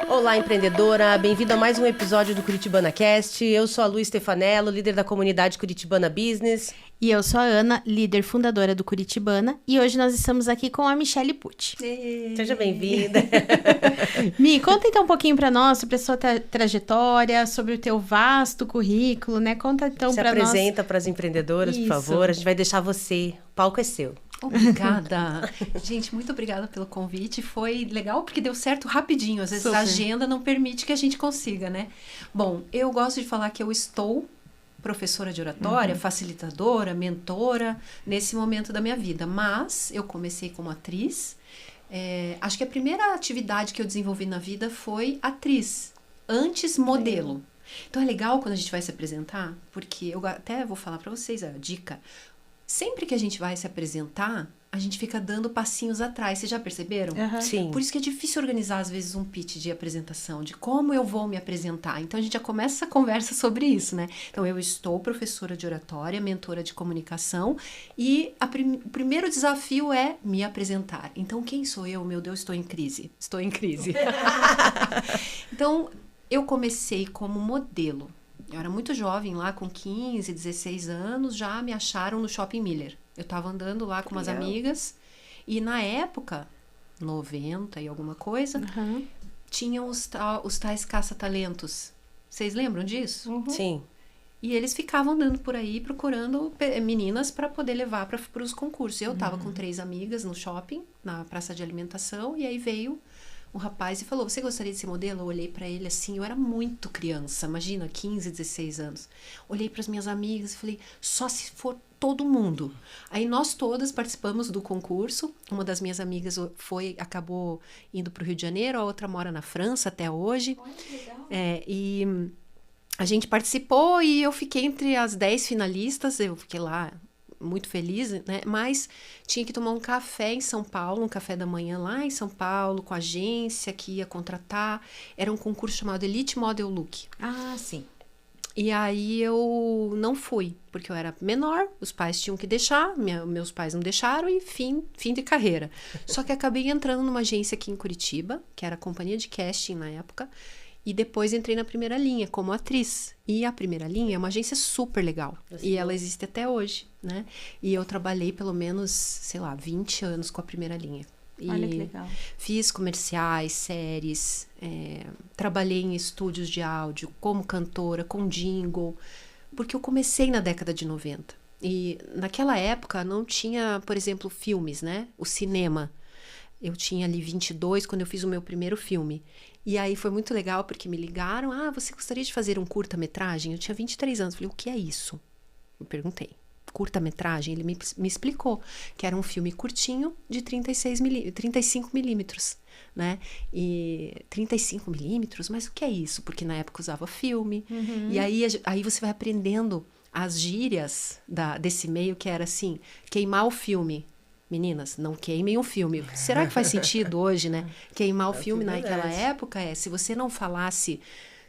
Olá, empreendedora! Bem-vindo a mais um episódio do Curitibana Cast. Eu sou a Lu Stefanello, líder da comunidade Curitibana Business. E eu sou a Ana, líder fundadora do Curitibana. E hoje nós estamos aqui com a Michele Pucci. Seja bem-vinda. Mi, conta então um pouquinho para nós sobre a sua trajetória, sobre o teu vasto currículo, né? Conta então para nós. Se apresenta para as empreendedoras, por favor. A gente vai deixar você. O palco é seu. Obrigada. Gente, muito obrigada pelo convite. Foi legal porque deu certo rapidinho. Às vezes a agenda não permite que a gente consiga, né? Bom, eu gosto de falar que eu estou professora de oratória, facilitadora, mentora, nesse momento da minha vida. Mas eu comecei como atriz. Acho que a primeira atividade que eu desenvolvi na vida foi atriz. Antes, modelo. Então é legal quando a gente vai se apresentar, porque eu até vou falar para vocês a dica. Sempre que a gente vai se apresentar, a gente fica dando passinhos atrás. Vocês já perceberam? Sim. Por isso que é difícil organizar, às vezes, um pitch de apresentação, de como eu vou me apresentar. Então, a gente já começa a conversa sobre isso, né? Então, eu estou professora de oratória, mentora de comunicação, e o primeiro desafio é me apresentar. Então, quem sou eu? Meu Deus, estou em crise. Estou em crise. Então, eu comecei como modelo. Eu era muito jovem lá, com 15, 16 anos, já me acharam no Shopping Miller. Eu tava andando lá com umas amigas e na época, 90 e alguma coisa, tinham os tais caça-talentos. Vocês lembram disso? Sim. E eles ficavam andando por aí procurando meninas para poder levar para os concursos. Eu tava com 3 amigas no shopping, na praça de alimentação, e aí veio um rapaz e falou, você gostaria de ser modelo? Eu olhei pra ele assim, eu era muito criança, imagina, 15, 16 anos. Olhei pras minhas amigas e falei, só se for todo mundo. Aí nós todas participamos do concurso, uma das minhas amigas acabou indo pro Rio de Janeiro, a outra mora na França até hoje. Olha, que legal. E a gente participou e eu fiquei entre as 10 finalistas, eu fiquei lá muito feliz, né? Mas tinha que tomar um café em São Paulo, um café da manhã lá em São Paulo, com a agência que ia contratar. Era um concurso chamado Elite Model Look. Ah, sim. E aí eu não fui, porque eu era menor, os pais tinham que deixar, meus pais não deixaram e fim de carreira. Só que acabei entrando numa agência aqui em Curitiba, que era a companhia de casting na época, e depois entrei na Primeira Linha como atriz. E a Primeira Linha é uma agência super legal. E ela existe até hoje, né? E eu trabalhei pelo menos, sei lá, 20 anos com a Primeira Linha. Olha que legal. Fiz comerciais, séries, trabalhei em estúdios de áudio, como cantora, com jingle, porque eu comecei na década de 90. E naquela época não tinha, por exemplo, filmes, né? O cinema. Eu tinha ali 22 quando eu fiz o meu primeiro filme. E aí foi muito legal porque me ligaram, você gostaria de fazer um curta-metragem? Eu tinha 23 anos, falei, o que é isso? Eu perguntei. Curta-metragem? Ele me explicou que era um filme curtinho de 35 milímetros, né? E 35 milímetros? Mas o que é isso? Porque na época usava filme. E aí você vai aprendendo as gírias desse meio, que era assim, queimar o filme. Meninas, não queimem o filme. Será que faz sentido hoje, né? Queimar o filme naquela época se você não falasse,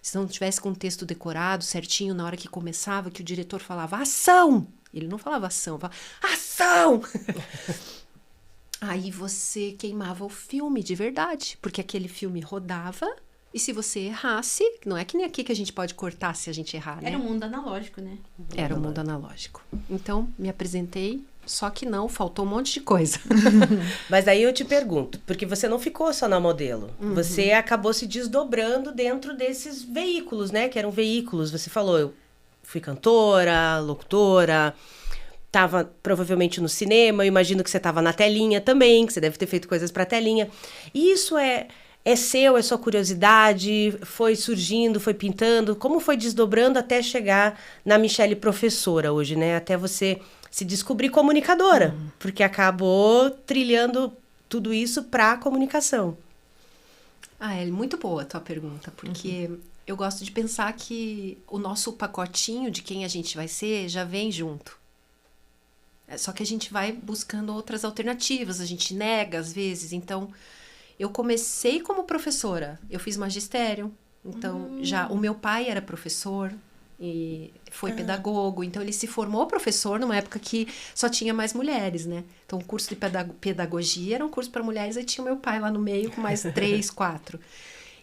se não tivesse com o texto decorado certinho na hora que começava, que o diretor falava ação! Ele não falava ação, falava ação! Aí você queimava o filme de verdade, porque aquele filme rodava e se você errasse, não é que nem aqui que a gente pode cortar se a gente errar, né? Era um mundo analógico, né? Era um mundo analógico. Então, me apresentei, só que não, faltou um monte de coisa. Mas aí eu te pergunto, porque você não ficou só na modelo. Você acabou se desdobrando dentro desses veículos, né? Que eram veículos. Você falou, eu fui cantora, locutora, tava provavelmente no cinema. Eu imagino que você tava na telinha também, que você deve ter feito coisas pra telinha. E isso é seu, é sua curiosidade? Foi surgindo, foi pintando? Como foi desdobrando até chegar na Michele professora hoje, né? Até você se descobrir comunicadora, porque acabou trilhando tudo isso para a comunicação. É muito boa a tua pergunta, porque eu gosto de pensar que o nosso pacotinho de quem a gente vai ser já vem junto. Só que a gente vai buscando outras alternativas, a gente nega às vezes. Então, eu comecei como professora, eu fiz magistério, então já o meu pai era professor, e foi pedagogo, então ele se formou professor numa época que só tinha mais mulheres, né? Então o curso de pedagogia era um curso para mulheres, aí tinha o meu pai lá no meio com mais 3, 4.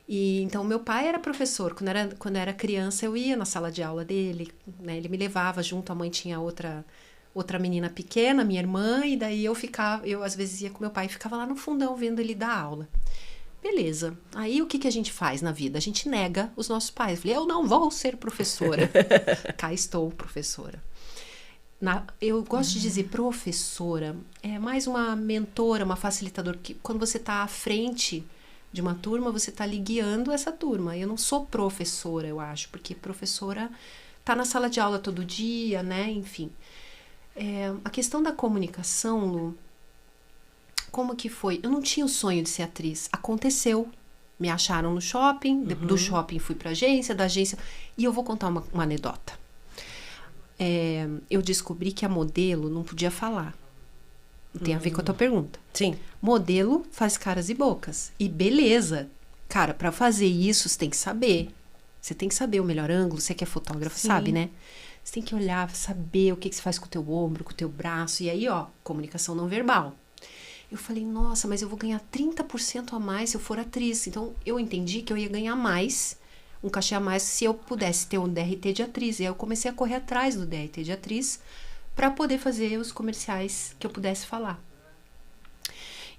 E então meu pai era professor. Quando eu era criança, eu ia na sala de aula dele, né? Ele me levava junto, a mãe tinha outra menina pequena, minha irmã, e daí eu às vezes ia com meu pai e ficava lá no fundão vendo ele dar aula. Beleza. Aí o que a gente faz na vida? A gente nega os nossos pais. Eu falei, eu não vou ser professora. Cá estou, professora. Eu gosto de dizer professora, é mais uma mentora, uma facilitadora, que quando você está à frente de uma turma, você está ali guiando essa turma. Eu não sou professora, eu acho, porque professora está na sala de aula todo dia, né? Enfim. A questão da comunicação, Lu, como que foi? Eu não tinha o sonho de ser atriz. Aconteceu. Me acharam no shopping, do shopping fui para agência, da agência... E eu vou contar uma anedota. Eu descobri que a modelo não podia falar. Tem a ver com a tua pergunta. Sim. Modelo faz caras e bocas. E beleza. Cara, para fazer isso, você tem que saber. Você tem que saber o melhor ângulo. Você que é fotógrafo, sabe, né? Você tem que olhar, saber o que você faz com o teu ombro, com o teu braço. E aí, ó, comunicação não verbal. Eu falei, nossa, mas eu vou ganhar 30% a mais se eu for atriz. Então, eu entendi que eu ia ganhar mais, um cachê a mais, se eu pudesse ter um DRT de atriz. E aí eu comecei a correr atrás do DRT de atriz para poder fazer os comerciais que eu pudesse falar.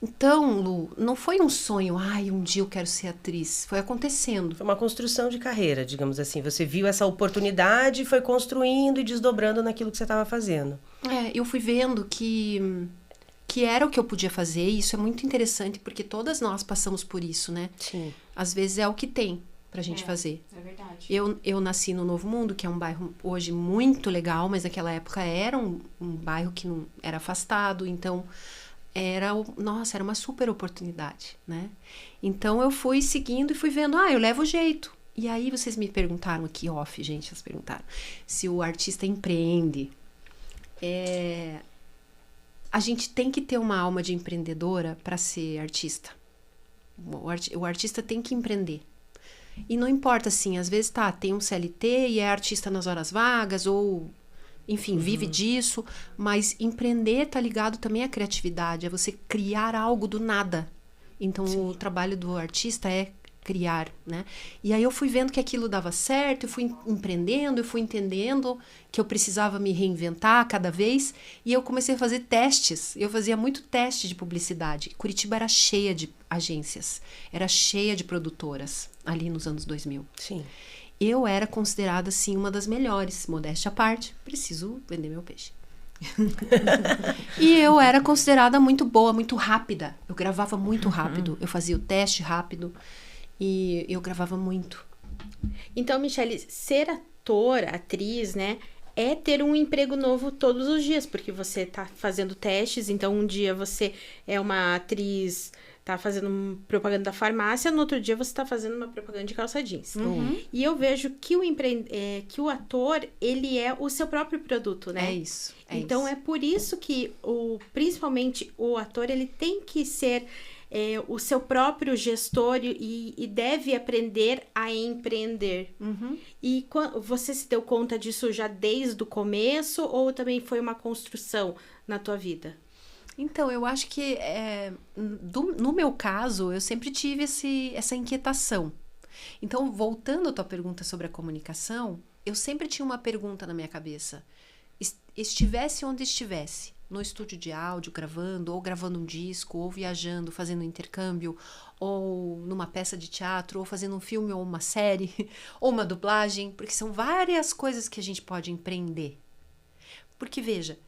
Então, Lu, não foi um sonho, um dia eu quero ser atriz. Foi acontecendo. Foi uma construção de carreira, digamos assim. Você viu essa oportunidade e foi construindo e desdobrando naquilo que você estava fazendo. Eu fui vendo que era o que eu podia fazer, e isso é muito interessante, porque todas nós passamos por isso, né? Sim. Às vezes é o que tem pra gente fazer. É verdade. Eu nasci no Novo Mundo, que é um bairro hoje muito legal, mas naquela época era um bairro que não era afastado, então era uma super oportunidade, né? Então eu fui seguindo e fui vendo, eu levo jeito. E aí vocês me perguntaram aqui, off, gente, vocês perguntaram, se o artista empreende. A gente tem que ter uma alma de empreendedora para ser artista. O artista tem que empreender. E não importa, assim, às vezes tem um CLT e é artista nas horas vagas, ou, enfim, vive disso, mas empreender tá ligado também à criatividade, é você criar algo do nada. Então, o trabalho do artista é criar, né? E aí eu fui vendo que aquilo dava certo, eu fui empreendendo, eu fui entendendo que eu precisava me reinventar cada vez, e eu comecei a fazer testes. Eu fazia muito teste de publicidade. Curitiba era cheia de agências, era cheia de produtoras ali nos anos 2000. Sim. Eu era considerada, assim, uma das melhores, modéstia à parte, preciso vender meu peixe. E eu era considerada muito boa, muito rápida. Eu gravava muito rápido, eu fazia o teste rápido. E eu gravava muito. Então, Michele, ser ator, atriz, né, é ter um emprego novo todos os dias, porque você tá fazendo testes, então um dia você é uma atriz, tá fazendo propaganda da farmácia, no outro dia você tá fazendo uma propaganda de calça jeans. E eu vejo que que o ator, ele é o seu próprio produto, né? É isso. Então, é por isso que, principalmente, o ator, ele tem que ser... o seu próprio gestor e deve aprender a empreender. E você se deu conta disso já desde o começo ou também foi uma construção na tua vida? Então, eu acho que no meu caso, eu sempre tive essa inquietação. Então, voltando à tua pergunta sobre a comunicação, eu sempre tinha uma pergunta na minha cabeça. Estivesse onde estivesse, no estúdio de áudio, gravando, ou gravando um disco, ou viajando, fazendo um intercâmbio, ou numa peça de teatro, ou fazendo um filme ou uma série, ou uma dublagem, porque são várias coisas que a gente pode empreender. Porque, veja,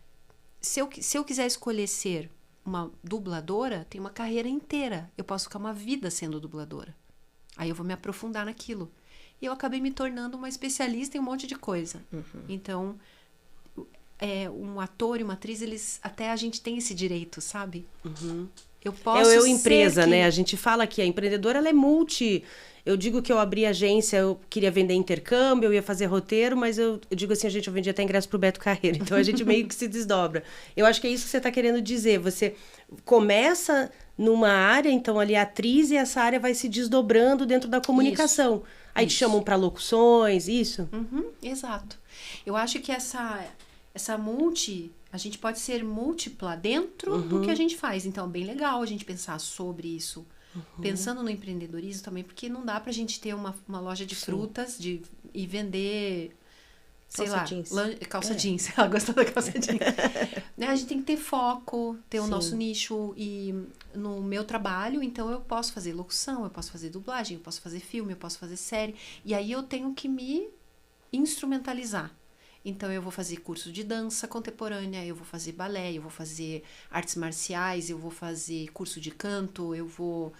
se eu quiser escolher ser uma dubladora, tem uma carreira inteira. Eu posso ficar uma vida sendo dubladora. Aí eu vou me aprofundar naquilo. E eu acabei me tornando uma especialista em um monte de coisa. Então... um ator e uma atriz, até a gente tem esse direito, sabe? Eu posso empresa, né? A gente fala que a empreendedora, ela é multi. Eu digo que eu abri agência, eu queria vender intercâmbio, eu ia fazer roteiro, mas eu digo assim, eu vendia até ingresso pro Beto Carreiro. Então, a gente meio que se desdobra. Eu acho que é isso que você está querendo dizer. Você começa numa área, então ali a atriz, e essa área vai se desdobrando dentro da comunicação. Isso. Aí te chamam para locuções, isso? Exato. Eu acho que essa a gente pode ser múltipla dentro do que a gente faz. Então, é bem legal a gente pensar sobre isso. pensando no empreendedorismo também, porque não dá pra gente ter uma loja de frutas e vender, sei Calça lá, jeans. calça jeans. Ela gostou da calça jeans. Né? A gente tem que ter foco, ter o Sim. nosso nicho. E no meu trabalho, então, eu posso fazer locução, eu posso fazer dublagem, eu posso fazer filme, eu posso fazer série. E aí eu tenho que me instrumentalizar. Então, eu vou fazer curso de dança contemporânea, eu vou fazer balé, eu vou fazer artes marciais, eu vou fazer curso de canto, eu vou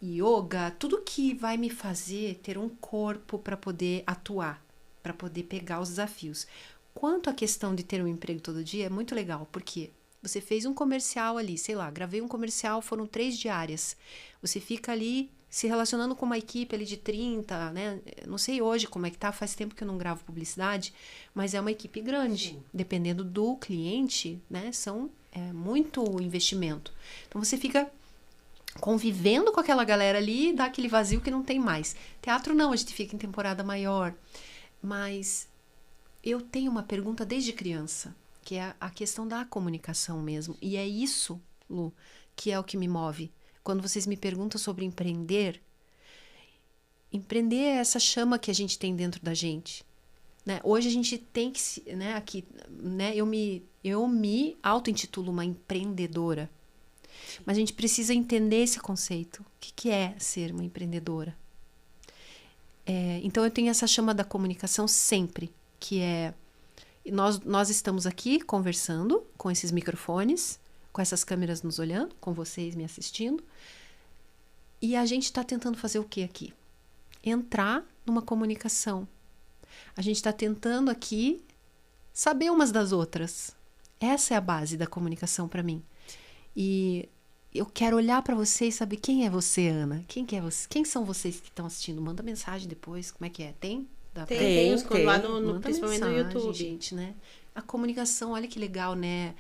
yoga, tudo que vai me fazer ter um corpo para poder atuar, para poder pegar os desafios. Quanto à questão de ter um emprego todo dia, é muito legal, porque você fez um comercial ali, sei lá, gravei um comercial, foram 3 diárias. Você fica ali se relacionando com uma equipe ali de 30, né? Não sei hoje como é que tá, faz tempo que eu não gravo publicidade, mas é uma equipe grande. Sim. Dependendo do cliente, né? É muito investimento. Então você fica convivendo com aquela galera ali e dá aquele vazio que não tem mais. Teatro não, a gente fica em temporada maior. Mas eu tenho uma pergunta desde criança, que é a questão da comunicação mesmo. E é isso, Lu, que é o que me move. Quando vocês me perguntam sobre empreender é essa chama que a gente tem dentro da gente. Né? Hoje a gente tem que, né, aqui, né, eu me auto-intitulo uma empreendedora. Mas a gente precisa entender esse conceito. O que é ser uma empreendedora? Então eu tenho essa chama da comunicação sempre, que é... Nós estamos aqui conversando com esses microfones, com essas câmeras nos olhando, com vocês me assistindo. E a gente está tentando fazer o que aqui? Entrar numa comunicação. A gente está tentando aqui saber umas das outras. Essa é a base da comunicação para mim. E eu quero olhar para você e saber quem é você, Ana. Quem que é você? Quem são vocês que estão assistindo? Manda mensagem depois. Como é que é? Tem? Tem lá principalmente mensagem, no YouTube. Gente, né? A comunicação, olha que legal, né?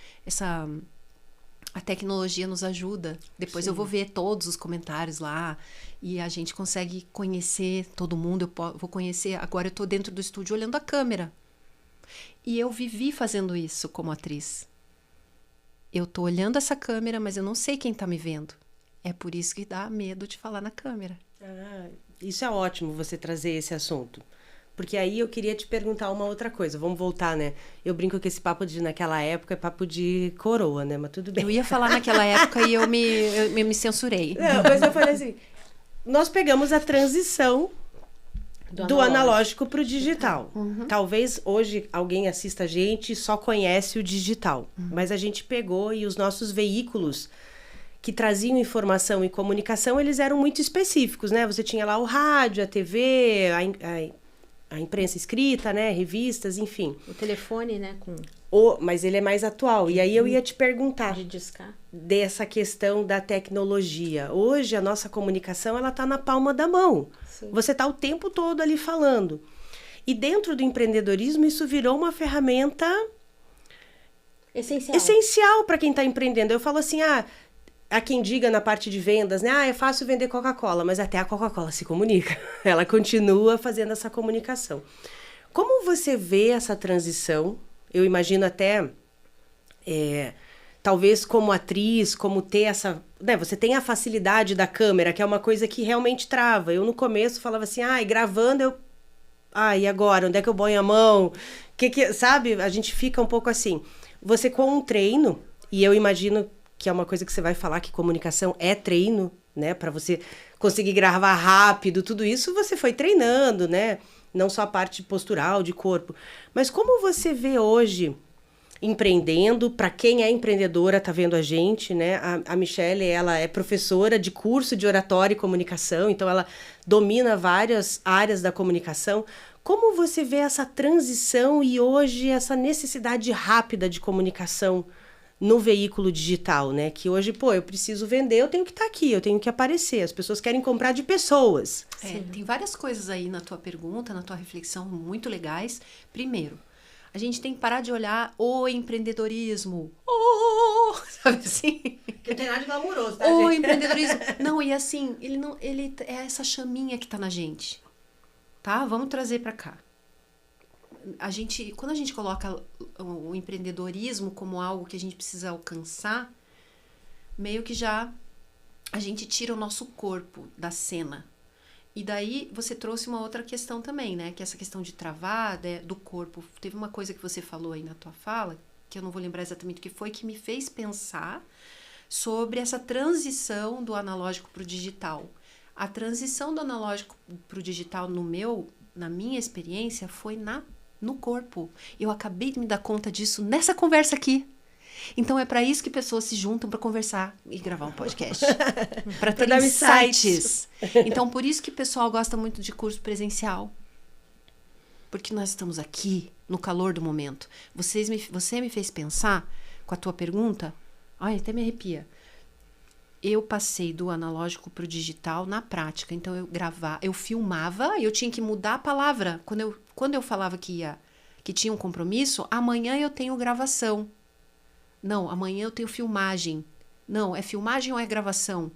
A tecnologia nos ajuda. Depois eu vou ver todos os comentários lá e a gente consegue conhecer todo mundo. Eu vou conhecer. Agora eu tô dentro do estúdio olhando a câmera. E eu vivi fazendo isso como atriz. Eu tô olhando essa câmera, mas eu não sei quem tá me vendo. É por isso que dá medo de falar na câmera. Isso é ótimo você trazer esse assunto. Porque aí eu queria te perguntar uma outra coisa. Vamos voltar, né? Eu brinco que esse papo de naquela época é papo de coroa, né? Mas tudo bem. Eu ia falar naquela época e eu me censurei. Não, mas eu falei assim, nós pegamos a transição do analógico para o digital. Uhum. Talvez hoje alguém assista a gente e só conhece o digital. Uhum. Mas a gente pegou e os nossos veículos que traziam informação e comunicação, eles eram muito específicos, né? Você tinha lá o rádio, a TV, a imprensa escrita, né? Revistas, enfim. O telefone, né? Mas ele é mais atual. E aí eu ia te perguntar de discar dessa questão da tecnologia. Hoje a nossa comunicação, ela tá na palma da mão. Sim. Você tá o tempo todo ali falando. E dentro do empreendedorismo, isso virou uma ferramenta essencial para quem tá empreendendo. Eu falo assim, há quem diga na parte de vendas, né? É fácil vender Coca-Cola, mas até a Coca-Cola se comunica. Ela continua fazendo essa comunicação. Como você vê essa transição? Eu imagino até, talvez como atriz, como ter essa... Né? Você tem a facilidade da câmera, que é uma coisa que realmente trava. Eu no começo falava assim, gravando eu... e agora? Onde é que eu ponho a mão? Sabe? A gente fica um pouco assim. Você com um treino, e eu imagino que é uma coisa que você vai falar, que comunicação é treino, né? Para você conseguir gravar rápido, tudo isso você foi treinando, né? Não só a parte postural, de corpo. Mas como você vê hoje empreendendo? Para quem é empreendedora, tá vendo a gente, né? A Michelle, ela é professora de curso de oratória e comunicação, então ela domina várias áreas da comunicação. Como você vê essa transição e hoje essa necessidade rápida de comunicação no veículo digital, né? Que hoje, eu preciso vender, eu tenho que estar aqui, eu tenho que aparecer. As pessoas querem comprar de pessoas. Tem várias coisas aí na tua pergunta, na tua reflexão, muito legais. Primeiro, a gente tem que parar de olhar o empreendedorismo. Sabe assim? Que não tem nada de glamuroso, tá, gente? O gente? empreendedorismo. Não, e assim, ele é essa chaminha que tá na gente. Tá? Vamos trazer pra cá. Quando a gente coloca o empreendedorismo como algo que a gente precisa alcançar, meio que já a gente tira o nosso corpo da cena. E daí você trouxe uma outra questão também, né? Que é essa questão de travar, do corpo. Teve uma coisa que você falou aí na tua fala, que eu não vou lembrar exatamente o que foi, que me fez pensar sobre essa transição do analógico para o digital. A transição do analógico para o digital na minha experiência foi no corpo. Eu acabei de me dar conta disso nessa conversa aqui. Então é para isso que pessoas se juntam para conversar e gravar um podcast. Para ter insights. Então por isso que o pessoal gosta muito de curso presencial. Porque nós estamos aqui no calor do momento. Você me fez pensar com a tua pergunta. Ai, até me arrepia. Eu passei do analógico para o digital na prática. Então eu filmava, eu tinha que mudar a palavra. Quando eu falava que tinha um compromisso, amanhã eu tenho gravação. Não, amanhã eu tenho filmagem. Não, é filmagem ou é gravação?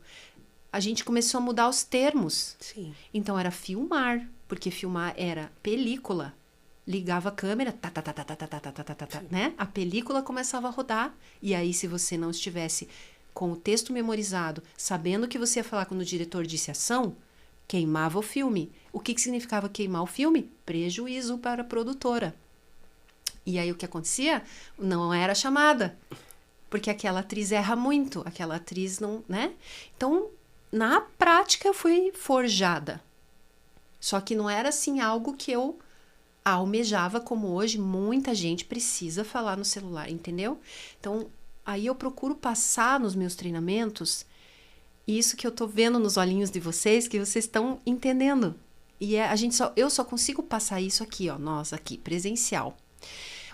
A gente começou a mudar os termos. Sim. Então era filmar, porque filmar era película. Ligava a câmera, né? A película começava a rodar. E aí, se você não estivesse com o texto memorizado, sabendo que você ia falar quando o diretor disse ação, queimava o filme. O que significava queimar o filme? Prejuízo para a produtora. E aí o que acontecia? Não era chamada. Porque aquela atriz erra muito. Aquela atriz não, né? Então, na prática, eu fui forjada. Só que não era assim algo que eu almejava, como hoje muita gente precisa falar no celular, entendeu? Então, aí eu procuro passar nos meus treinamentos isso que eu tô vendo nos olhinhos de vocês, que vocês estão entendendo. E eu só consigo passar isso aqui, ó, nós aqui, presencial.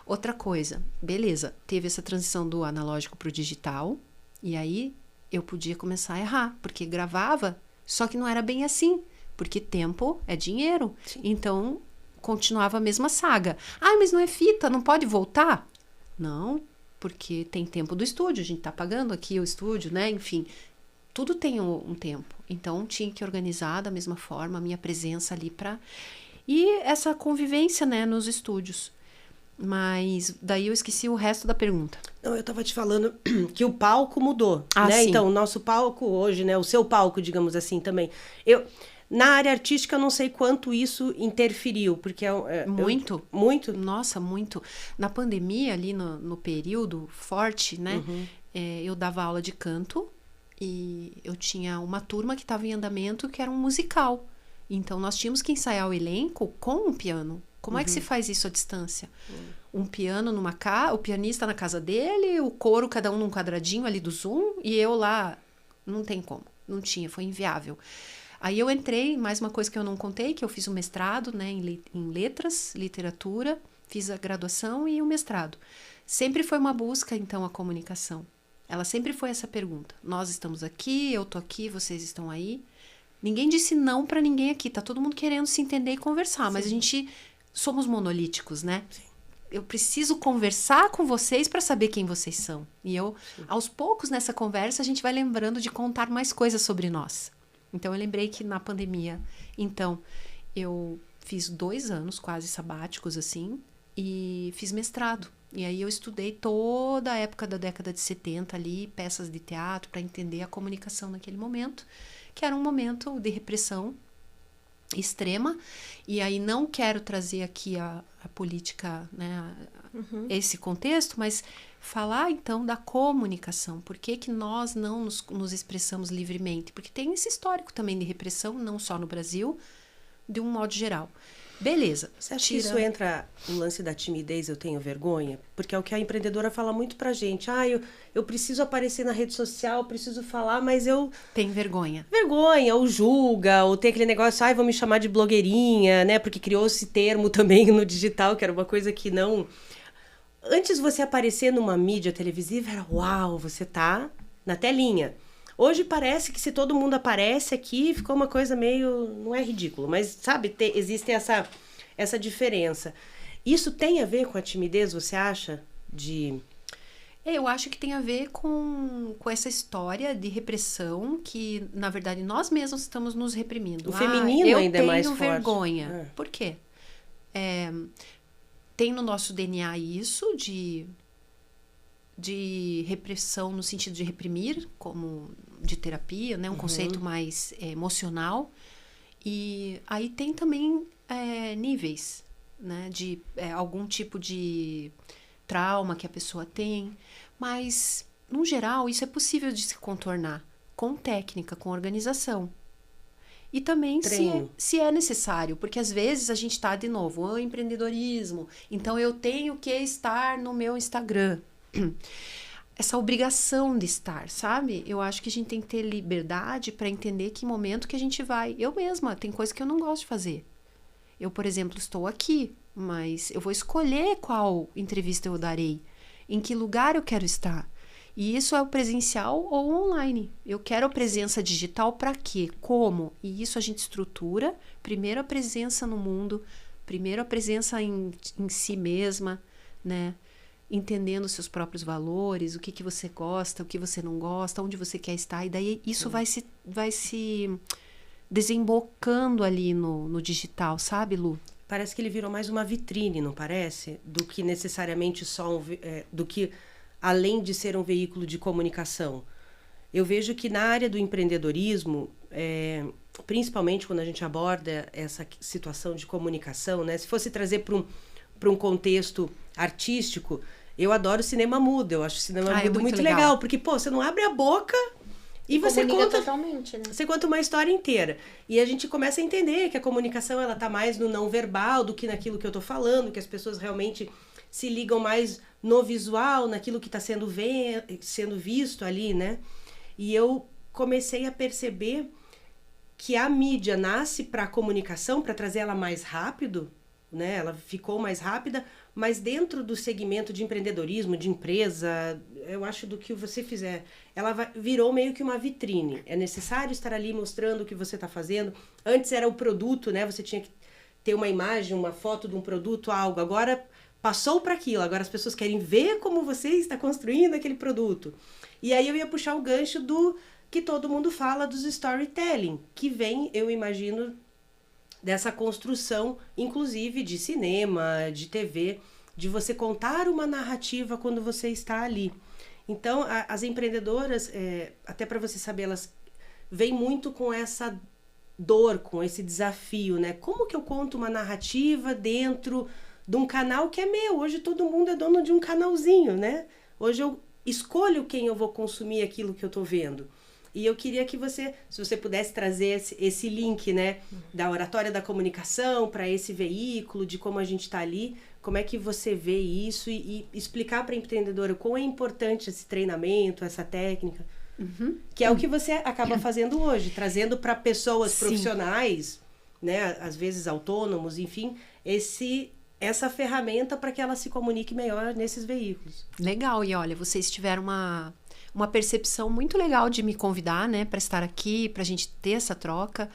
Outra coisa, beleza, teve essa transição do analógico para o digital, e aí eu podia começar a errar, porque gravava, só que não era bem assim, porque tempo é dinheiro. Sim. Então, continuava a mesma saga. Ah, mas não é fita, não pode voltar? Não, porque tem tempo do estúdio, a gente tá pagando aqui o estúdio, né? Enfim, tudo tem um tempo. Então, tinha que organizar da mesma forma a minha presença ali E essa convivência, né, nos estúdios. Mas daí eu esqueci o resto da pergunta. Não, eu tava te falando que o palco mudou, né? Sim. Então, o nosso palco hoje, né? O seu palco, digamos assim, também. Na área artística, eu não sei quanto isso interferiu, porque... Muito. Muito? Nossa, muito. Na pandemia, ali no período forte, né? Uhum. Eu dava aula de canto e eu tinha uma turma que estava em andamento que era um musical. Então, nós tínhamos que ensaiar o elenco com um piano. Como é que se faz isso à distância? Um piano numa casa, o pianista na casa dele, o coro cada um num quadradinho ali do Zoom, e eu lá, não tem como, não tinha, foi inviável. Aí eu entrei, mais uma coisa que eu não contei, que eu fiz um mestrado, né, em letras, literatura, fiz a graduação e o mestrado. Sempre foi uma busca, então, a comunicação. Ela sempre foi essa pergunta. Nós estamos aqui, eu tô aqui, vocês estão aí. Ninguém disse não pra ninguém aqui, tá todo mundo querendo se entender e conversar, Sim. Mas a gente... Somos monolíticos, né? Sim. Eu preciso conversar com vocês para saber quem vocês são. E aos poucos, nessa conversa, a gente vai lembrando de contar mais coisas sobre nós. Então, eu lembrei que na pandemia, eu fiz 2 anos quase sabáticos, assim, e fiz mestrado. E aí eu estudei toda a época da década de 70 ali, peças de teatro, para entender a comunicação naquele momento, que era um momento de repressão extrema, e aí não quero trazer aqui a política, né, esse contexto, mas falar então da comunicação. Por que nós não nos expressamos livremente? Porque tem esse histórico também de repressão, não só no Brasil, de um modo geral. Beleza. Você acha que isso entra no lance da timidez, eu tenho vergonha? Porque é o que a empreendedora fala muito pra gente. Eu preciso aparecer na rede social, preciso falar, mas eu... Tem vergonha. Vergonha, ou julga, ou tem aquele negócio, vão me chamar de blogueirinha, né? Porque criou esse termo também no digital, que era uma coisa que não... Antes você aparecer numa mídia televisiva, era uau, você tá na telinha. Hoje parece que se todo mundo aparece aqui, ficou uma coisa meio... Não é ridículo, mas, sabe, existe essa diferença. Isso tem a ver com a timidez, você acha? Eu acho que tem a ver com essa história de repressão que, na verdade, nós mesmos estamos nos reprimindo. O feminino ainda é mais forte. Eu tenho vergonha. Por quê? Tem no nosso DNA isso de de repressão no sentido de reprimir, como de terapia, né? Um conceito mais emocional. E aí tem também níveis, né? De algum tipo de trauma que a pessoa tem. Mas, no geral, isso é possível de se contornar com técnica, com organização. E também se é necessário, porque às vezes a gente está, de novo, o empreendedorismo, então eu tenho que estar no meu Instagram. Essa obrigação de estar, sabe? Eu acho que a gente tem que ter liberdade para entender que momento que a gente vai. Eu mesma, tem coisa que eu não gosto de fazer. Eu, por exemplo, estou aqui, mas eu vou escolher qual entrevista eu darei, em que lugar eu quero estar. E isso é o presencial ou online. Eu quero a presença digital para quê? Como? E isso a gente estrutura. Primeiro a presença no mundo, primeiro a presença em si mesma, né? Entendendo os seus próprios valores, o que você gosta, o que você não gosta, onde você quer estar. E daí isso vai se desembocando ali no digital, sabe, Lu? Parece que ele virou mais uma vitrine, não parece? Do que necessariamente só do que além de ser um veículo de comunicação. Eu vejo que na área do empreendedorismo, principalmente quando a gente aborda essa situação de comunicação, né? Se fosse trazer para um contexto artístico, eu adoro cinema mudo. Eu acho o cinema mudo muito legal, porque, você não abre a boca e você conta totalmente, né? Você conta uma história inteira. E a gente começa a entender que a comunicação ela tá mais no não verbal do que naquilo que eu tô falando, que as pessoas realmente se ligam mais no visual, naquilo que está sendo visto ali, né? E eu comecei a perceber que a mídia nasce para a comunicação, para trazer ela mais rápido, né? Ela ficou mais rápida, mas dentro do segmento de empreendedorismo, de empresa, eu acho do que você fizer, ela virou meio que uma vitrine. É necessário estar ali mostrando o que você está fazendo. Antes era o produto, né? Você tinha que ter uma imagem, uma foto de um produto, algo. Agora passou para aquilo, agora as pessoas querem ver como você está construindo aquele produto. E aí eu ia puxar o gancho do que todo mundo fala dos storytelling, que vem, eu imagino, dessa construção, inclusive de cinema, de TV, de você contar uma narrativa quando você está ali. Então, as empreendedoras, até para você saber, elas vêm muito com essa dor, com esse desafio, né? Como que eu conto uma narrativa dentro de um canal que é meu? Hoje todo mundo é dono de um canalzinho, né? Hoje eu escolho quem eu vou consumir aquilo que eu tô vendo. E eu queria que você, se você pudesse trazer esse link, né, da oratória da comunicação para esse veículo, de como a gente está ali, como é que você vê isso e explicar para a empreendedora o quão é importante esse treinamento, essa técnica, que é o que você acaba fazendo hoje, trazendo para pessoas profissionais, né, às vezes autônomos, enfim, essa ferramenta para que ela se comunique melhor nesses veículos. Legal, e olha, vocês tiveram uma percepção muito legal de me convidar, né, para estar aqui, para a gente ter essa troca,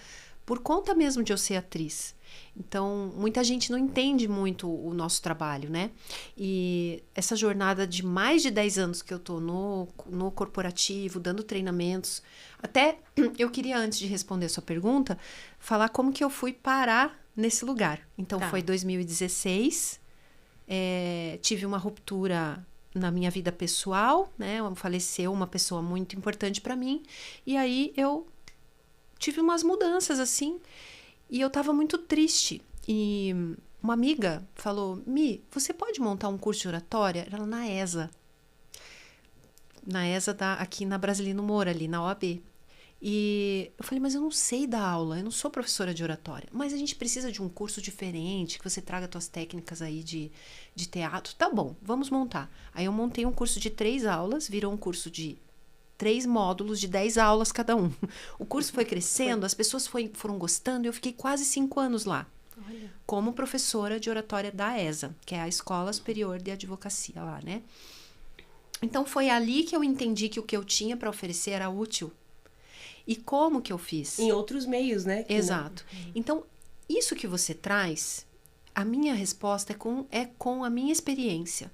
por conta mesmo de eu ser atriz. Então, muita gente não entende muito o nosso trabalho, né? E essa jornada de mais de 10 anos que eu tô no corporativo, dando treinamentos, até eu queria, antes de responder a sua pergunta, falar como que eu fui parar nesse lugar. Então, foi 2016, tive uma ruptura na minha vida pessoal, né? Faleceu uma pessoa muito importante para mim, e aí eu tive umas mudanças, assim, e eu tava muito triste. E uma amiga falou: Mi, você pode montar um curso de oratória? Ela na ESA. Na ESA, aqui na Brasilino Moura, ali na OAB. E eu falei: mas eu não sei dar aula, eu não sou professora de oratória. Mas a gente precisa de um curso diferente, que você traga suas técnicas aí de teatro. Tá bom, vamos montar. Aí eu montei um curso de 3 aulas, virou um curso de 3 módulos de 10 aulas cada um. O curso foi crescendo, as pessoas foram gostando, e eu fiquei quase 5 anos lá. Olha. Como professora de oratória da ESA, que é a Escola Superior de Advocacia lá, né? Então foi ali que eu entendi que o que eu tinha para oferecer era útil. E como que eu fiz? Em outros meios, né? Exato. Então, isso que você traz, a minha resposta é com a minha experiência.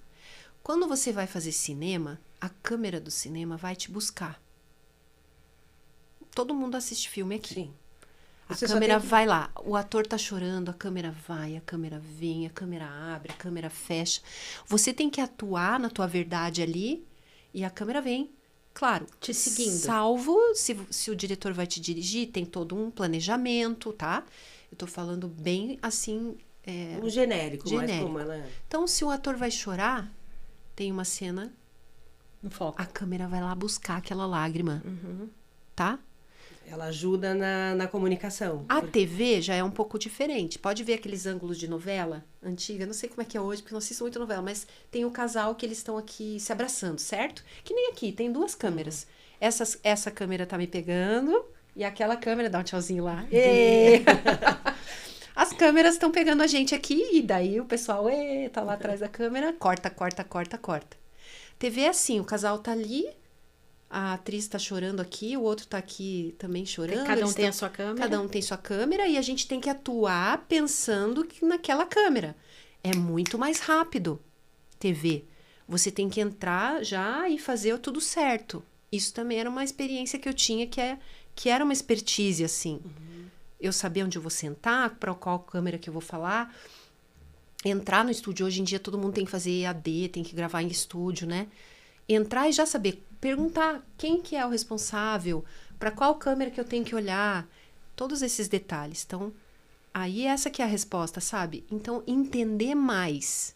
Quando você vai fazer cinema, a câmera do cinema vai te buscar. Todo mundo assiste filme aqui. Sim. A câmera vai lá, o ator tá chorando, a câmera vai, a câmera vem, a câmera abre, a câmera fecha. Você tem que atuar na tua verdade ali E a câmera vem, claro, te seguindo. Salvo se o diretor vai te dirigir, tem todo um planejamento, tá? Eu tô falando bem assim... Um genérico, mais genérico. como ela é. Então, se o ator vai chorar, tem uma cena... No foco. A câmera vai lá buscar aquela lágrima, tá? Ela ajuda na comunicação. A TV já é um pouco diferente. Pode ver aqueles ângulos de novela antiga, não sei como é que é hoje, porque eu não assisto muito novela, mas tem o casal que eles estão aqui se abraçando, certo? Que nem aqui, tem 2 câmeras. Essa câmera tá me pegando e aquela câmera dá um tchauzinho lá. As câmeras estão pegando a gente aqui e daí o pessoal tá lá atrás da câmera, corta. TV é assim, o casal tá ali, a atriz tá chorando aqui, o outro tá aqui também chorando. Cada um tem a sua câmera. Cada um tem sua câmera e a gente tem que atuar pensando naquela câmera. É muito mais rápido, TV. Você tem que entrar já e fazer tudo certo. Isso também era uma experiência que eu tinha, que era uma expertise, assim. Eu sabia onde eu vou sentar, para qual câmera que eu vou falar. Entrar no estúdio, hoje em dia todo mundo tem que fazer EAD, tem que gravar em estúdio, né? Entrar e já saber, perguntar quem que é o responsável, para qual câmera que eu tenho que olhar, todos esses detalhes. Então, aí essa que é a resposta, sabe? Então, entender mais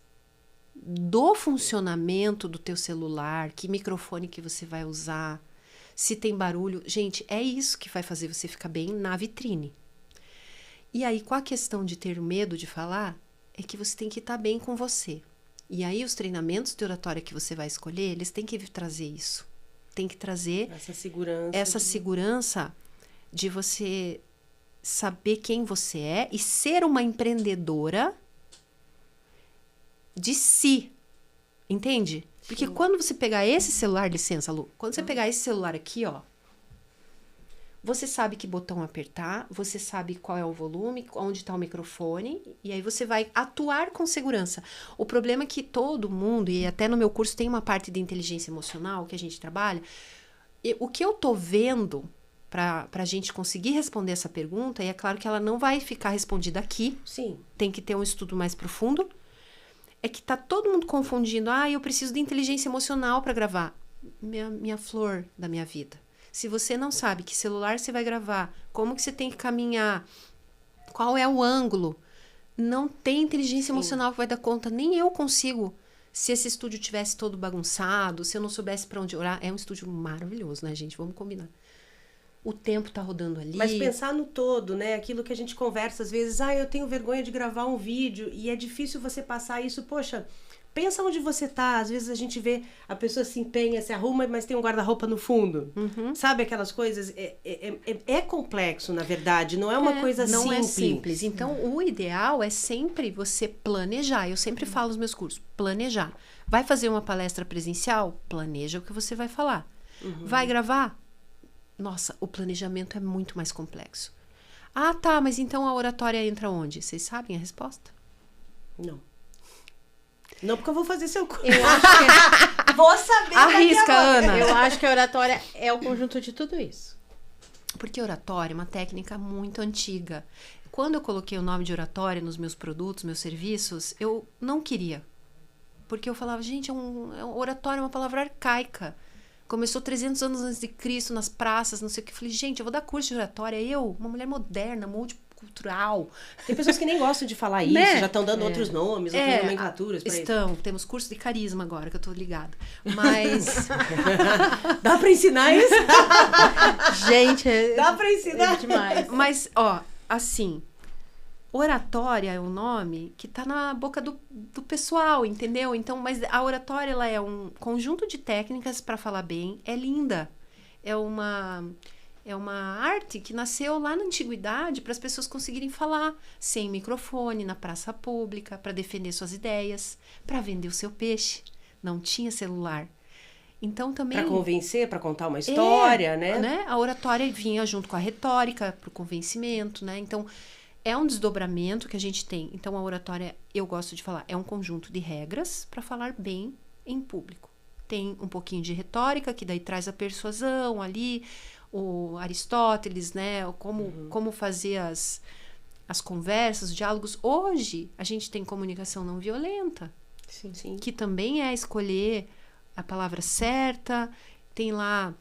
do funcionamento do teu celular, que microfone que você vai usar, se tem barulho. Gente, é isso que vai fazer você ficar bem na vitrine. E aí, com a questão de ter medo de falar, é que você tem que estar bem com você. E aí, os treinamentos de oratória que você vai escolher, eles têm que trazer isso. Tem que trazer essa segurança de você saber quem você é e ser uma empreendedora de si. Entende? Porque quando você pegar esse celular, licença, Lu, quando você pegar esse celular aqui, ó, você sabe que botão apertar, você sabe qual é o volume, onde está o microfone, e aí você vai atuar com segurança. O problema é que todo mundo, e até no meu curso tem uma parte de inteligência emocional que a gente trabalha, e o que eu tô vendo para a gente conseguir responder essa pergunta, e é claro que ela não vai ficar respondida aqui, Sim. Tem que ter um estudo mais profundo, é que tá todo mundo confundindo, eu preciso de inteligência emocional para gravar. Minha flor da minha vida. Se você não sabe que celular você vai gravar, como que você tem que caminhar, qual é o ângulo, não tem inteligência emocional que vai dar conta. Nem eu consigo. Se esse estúdio tivesse todo bagunçado, se eu não soubesse para onde orar. É um estúdio maravilhoso, né, gente? Vamos combinar. O tempo tá rodando ali. Mas pensar no todo, né? Aquilo que a gente conversa às vezes. Eu tenho vergonha de gravar um vídeo. E é difícil você passar isso. Poxa, pensa onde você tá. Às vezes a gente vê a pessoa se empenha, se arruma, mas tem um guarda-roupa no fundo. Sabe aquelas coisas? É complexo, na verdade. Não é uma coisa simples. Não é simples. Então, o ideal é sempre você planejar. Eu sempre falo nos meus cursos, planejar. Vai fazer uma palestra presencial? Planeja o que você vai falar. Vai gravar? Nossa, o planejamento é muito mais complexo. Tá, mas então a oratória entra onde? Vocês sabem a resposta? Não. Não, porque eu vou fazer seu curso. Eu acho que vou saber. Arrisca, Ana. Eu acho que a oratória é o conjunto de tudo isso. Porque oratória é uma técnica muito antiga. Quando eu coloquei o nome de oratória nos meus produtos, meus serviços, eu não queria. Porque eu falava, gente, oratória é uma palavra arcaica. Começou 300 anos antes de Cristo, nas praças, não sei o que. Eu falei, gente, eu vou dar curso de oratória. Uma mulher moderna, multicultural. Tem pessoas que nem gostam de falar isso, já estão dando outros nomes, outras nomenclaturas pra isso. Temos curso de carisma agora, que eu tô ligada. Mas... Dá pra ensinar isso? Gente, dá pra ensinar demais. Mas, assim... Oratória é um nome que tá na boca do pessoal, entendeu? Então, mas a oratória, ela é um conjunto de técnicas para falar bem, é linda. É uma arte que nasceu lá na antiguidade para as pessoas conseguirem falar sem microfone, na praça pública, para defender suas ideias, para vender o seu peixe. Não tinha celular. Então, também... Para convencer, para contar uma história, né? A oratória vinha junto com a retórica, para o convencimento, né? Então... É um desdobramento que a gente tem. Então, a oratória, eu gosto de falar, é um conjunto de regras para falar bem em público. Tem um pouquinho de retórica, que daí traz a persuasão ali, o Aristóteles, né? Como fazer as conversas, os diálogos. Hoje, a gente tem comunicação não violenta, sim. que também é escolher a palavra certa, tem lá,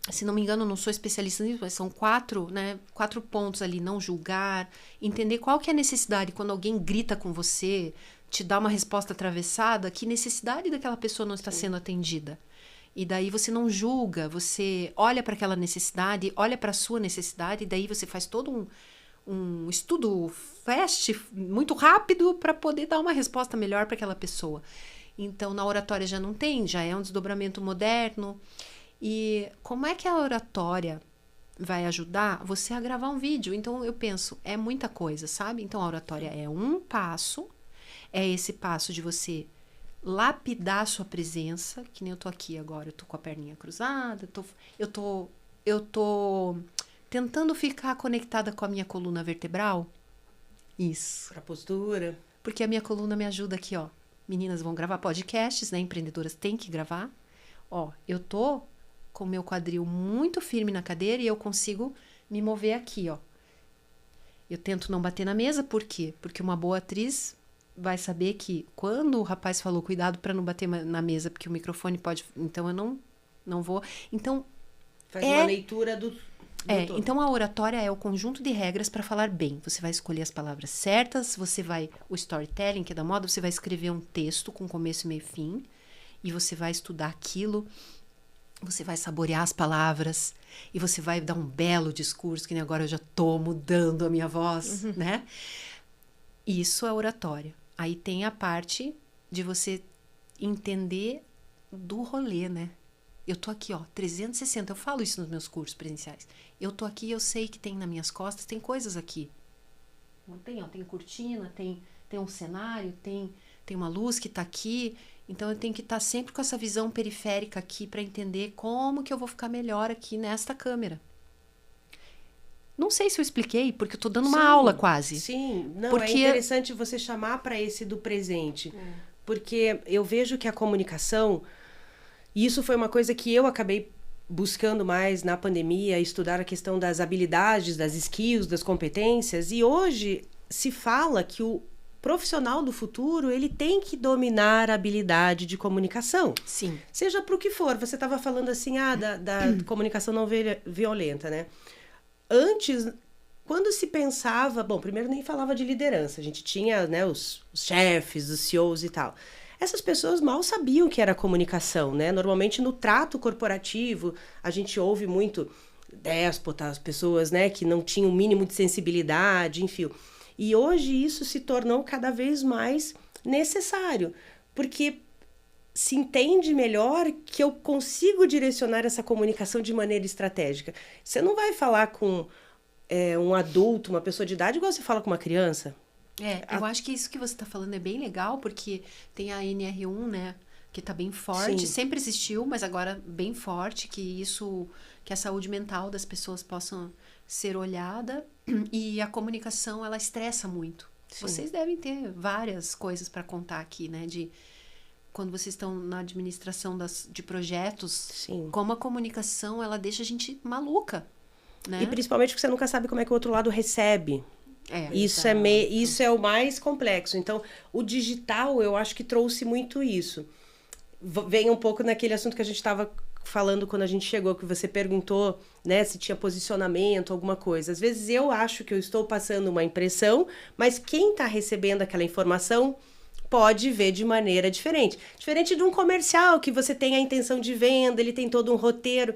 se não me engano, eu não sou especialista nisso, mas são 4 pontos ali: não julgar, entender qual que é a necessidade quando alguém grita com você, te dá uma resposta atravessada, que necessidade daquela pessoa não está sendo atendida. E daí você não julga, você olha para aquela necessidade, olha para a sua necessidade, e daí você faz todo um estudo fast, muito rápido, para poder dar uma resposta melhor para aquela pessoa. Então, na oratória já não tem, já é um desdobramento moderno. E como é que a oratória vai ajudar você a gravar um vídeo? Então, eu penso, é muita coisa, sabe? Então, a oratória é um passo, é esse passo de você lapidar a sua presença, que nem eu tô aqui agora, eu tô com a perninha cruzada, eu tô tentando ficar conectada com a minha coluna vertebral. Isso. Pra postura. Porque a minha coluna me ajuda aqui, ó. Meninas vão gravar podcasts, né? Empreendedoras têm que gravar. Ó, eu tô com o meu quadril muito firme na cadeira e eu consigo me mover aqui, ó. Eu tento não bater na mesa, por quê? Porque uma boa atriz vai saber que quando o rapaz falou cuidado para não bater na mesa, porque o microfone pode... Então, eu não vou... Então, faz uma leitura do todo. Então a oratória é o conjunto de regras para falar bem. Você vai escolher as palavras certas, o storytelling, que é da moda, você vai escrever um texto com começo, meio e fim, e você vai estudar aquilo, você vai saborear as palavras, e você vai dar um belo discurso, que nem agora eu já tô mudando a minha voz, né? Isso é oratória. Aí tem a parte de você entender do rolê, né? Eu tô aqui, ó, 360. Eu falo isso nos meus cursos presenciais. Eu tô aqui, eu sei que tem nas minhas costas, tem coisas aqui. Não tem, ó, tem cortina, tem um cenário, tem uma luz que tá aqui. Então, eu tenho que estar sempre com essa visão periférica aqui para entender como que eu vou ficar melhor aqui nesta câmera. Não sei se eu expliquei, porque eu tô dando uma aula quase. Sim, não, porque... é interessante você chamar para esse do presente. Porque eu vejo que a comunicação, e isso foi uma coisa que eu acabei buscando mais na pandemia, estudar a questão das habilidades, das skills, das competências, e hoje se fala que o profissional do futuro, ele tem que dominar a habilidade de comunicação. Sim. Seja para o que for. Você estava falando assim, da comunicação não violenta, né? Antes, quando se pensava... Bom, primeiro nem falava de liderança. A gente tinha, né, os chefes, os CEOs e tal. Essas pessoas mal sabiam o que era comunicação, né? Normalmente, no trato corporativo, a gente ouve muito déspotas, pessoas, né, que não tinham o mínimo de sensibilidade, enfim. E hoje isso se tornou cada vez mais necessário, porque se entende melhor que eu consigo direcionar essa comunicação de maneira estratégica. Você não vai falar com um adulto, uma pessoa de idade, igual você fala com uma criança. Eu acho que isso que você está falando é bem legal, porque tem a NR1, né, que está bem forte, Sim. Sempre existiu, mas agora bem forte, que a saúde mental das pessoas possam ser olhada, e a comunicação, ela estressa muito. Sim. Vocês devem ter várias coisas para contar aqui, né, de quando vocês estão na administração de projetos, Sim. Como a comunicação, ela deixa a gente maluca, né? E principalmente porque você nunca sabe como é que o outro lado recebe. Isso é o mais complexo. Então, o digital, eu acho que trouxe muito isso. Vem um pouco naquele assunto que a gente estava falando quando a gente chegou, que você perguntou, né, se tinha posicionamento, alguma coisa. Às vezes eu acho que eu estou passando uma impressão, mas quem está recebendo aquela informação pode ver de maneira diferente. Diferente de um comercial, que você tem a intenção de venda, ele tem todo um roteiro.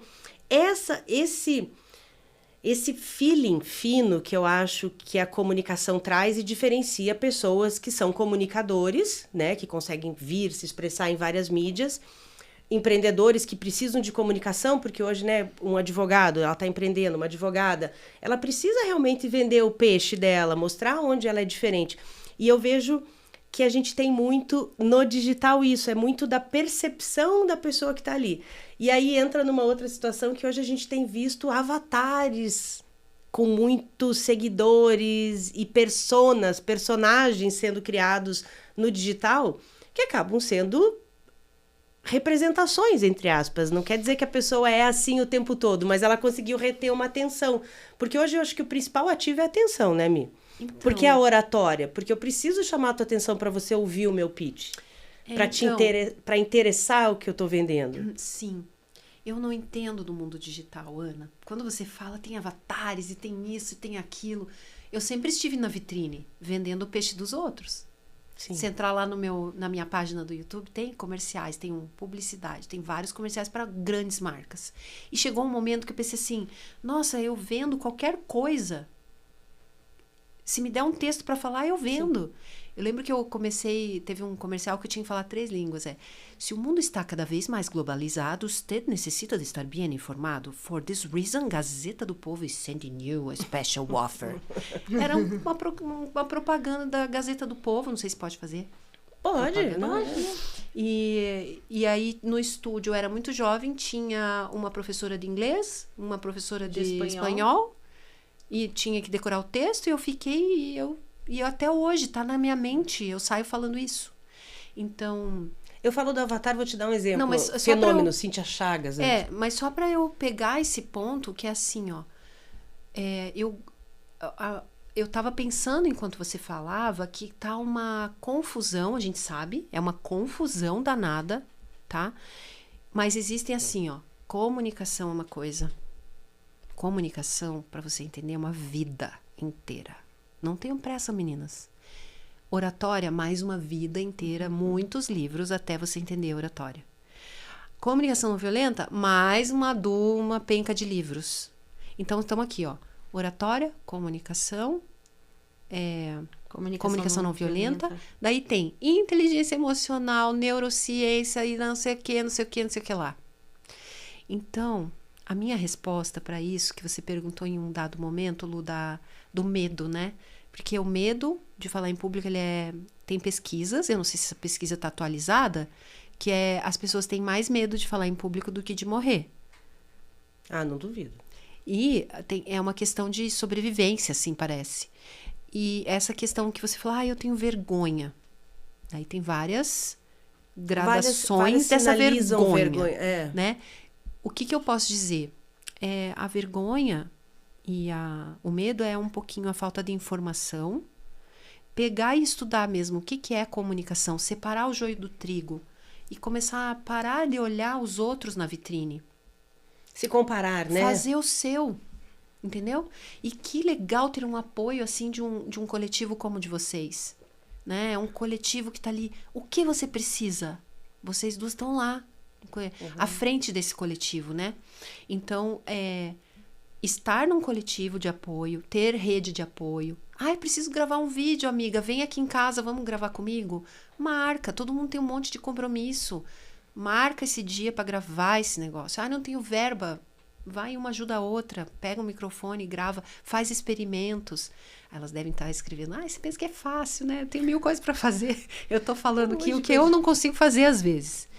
Esse feeling fino que eu acho que a comunicação traz e diferencia pessoas que são comunicadores, né, que conseguem vir, se expressar em várias mídias, empreendedores que precisam de comunicação, porque hoje, né, um advogado, ela está empreendendo, uma advogada, ela precisa realmente vender o peixe dela, mostrar onde ela é diferente. E eu vejo que a gente tem muito no digital isso, é muito da percepção da pessoa que está ali. E aí entra numa outra situação que hoje a gente tem visto avatares com muitos seguidores e personagens sendo criados no digital, que acabam sendo representações, entre aspas. Não quer dizer que a pessoa é assim o tempo todo, mas ela conseguiu reter uma atenção. Porque hoje eu acho que o principal ativo é a atenção, né, Mi? Então... Porque a oratória, porque eu preciso chamar a tua atenção para você ouvir o meu pitch. para interessar o que eu tô vendendo? Sim. Eu não entendo do mundo digital, Ana. Quando você fala, tem avatares e tem isso e tem aquilo. Eu sempre estive na vitrine, vendendo o peixe dos outros. Sim. Se entrar lá na minha página do YouTube, tem comerciais, tem publicidade, tem vários comerciais para grandes marcas. E chegou um momento que eu pensei assim, nossa, eu vendo qualquer coisa. Se me der um texto para falar, eu vendo. Sim. Eu lembro que teve um comercial que eu tinha que falar 3 línguas. Se o mundo está cada vez mais globalizado, você necessita de estar bem informado. For this reason, Gazeta do Povo is sending you a special offer. Era uma propaganda da Gazeta do Povo, não sei se pode fazer. Pode, não é? E aí, no estúdio, eu era muito jovem, tinha uma professora de inglês, uma professora de espanhol, e tinha que decorar o texto, e eu fiquei... E até hoje, tá na minha mente, eu saio falando isso. Então... Eu falo do Avatar, vou te dar um exemplo. Não, mas Fenômeno, Cíntia Chagas. Mas só para eu pegar esse ponto, que é assim, ó. Eu tava pensando, enquanto você falava, que tá uma confusão, a gente sabe, é uma confusão danada, tá? Mas existem assim, ó. Comunicação é uma coisa. Comunicação, para você entender, é uma vida inteira. Não tenham pressa, meninas. Oratória, mais uma vida inteira, muitos livros até você entender a oratória. Comunicação não violenta, mais uma penca de livros. Então, estamos aqui, ó. Oratória, comunicação não violenta. Daí tem inteligência emocional, neurociência e não sei o que lá. Então, a minha resposta para isso, que você perguntou em um dado momento, Lu, do medo, né? Porque o medo de falar em público, tem pesquisas, eu não sei se essa pesquisa está atualizada, que as pessoas têm mais medo de falar em público do que de morrer. Ah, não duvido. E é uma questão de sobrevivência, assim, parece. E essa questão que você fala, eu tenho vergonha. Aí tem várias gradações dessa vergonha. Né? O que eu posso dizer? A vergonha... E o medo é um pouquinho a falta de informação. Pegar e estudar mesmo o que é comunicação, separar o joio do trigo e começar a parar de olhar os outros na vitrine. Se comparar, né? Fazer o seu, entendeu? E que legal ter um apoio assim de um coletivo como o de vocês. Né? É um coletivo que está ali. O que você precisa? Vocês duas estão lá, à frente desse coletivo, né? Então, estar num coletivo de apoio, ter rede de apoio. Preciso gravar um vídeo, amiga. Vem aqui em casa, vamos gravar comigo? Marca, todo mundo tem um monte de compromisso. Marca esse dia para gravar esse negócio. Não tenho verba. Vai, uma ajuda a outra. Pega o microfone, grava, faz experimentos. Elas devem estar escrevendo, você pensa que é fácil, né? Eu tenho 1000 coisas para fazer. Eu tô falando aqui o que eu não consigo fazer às vezes.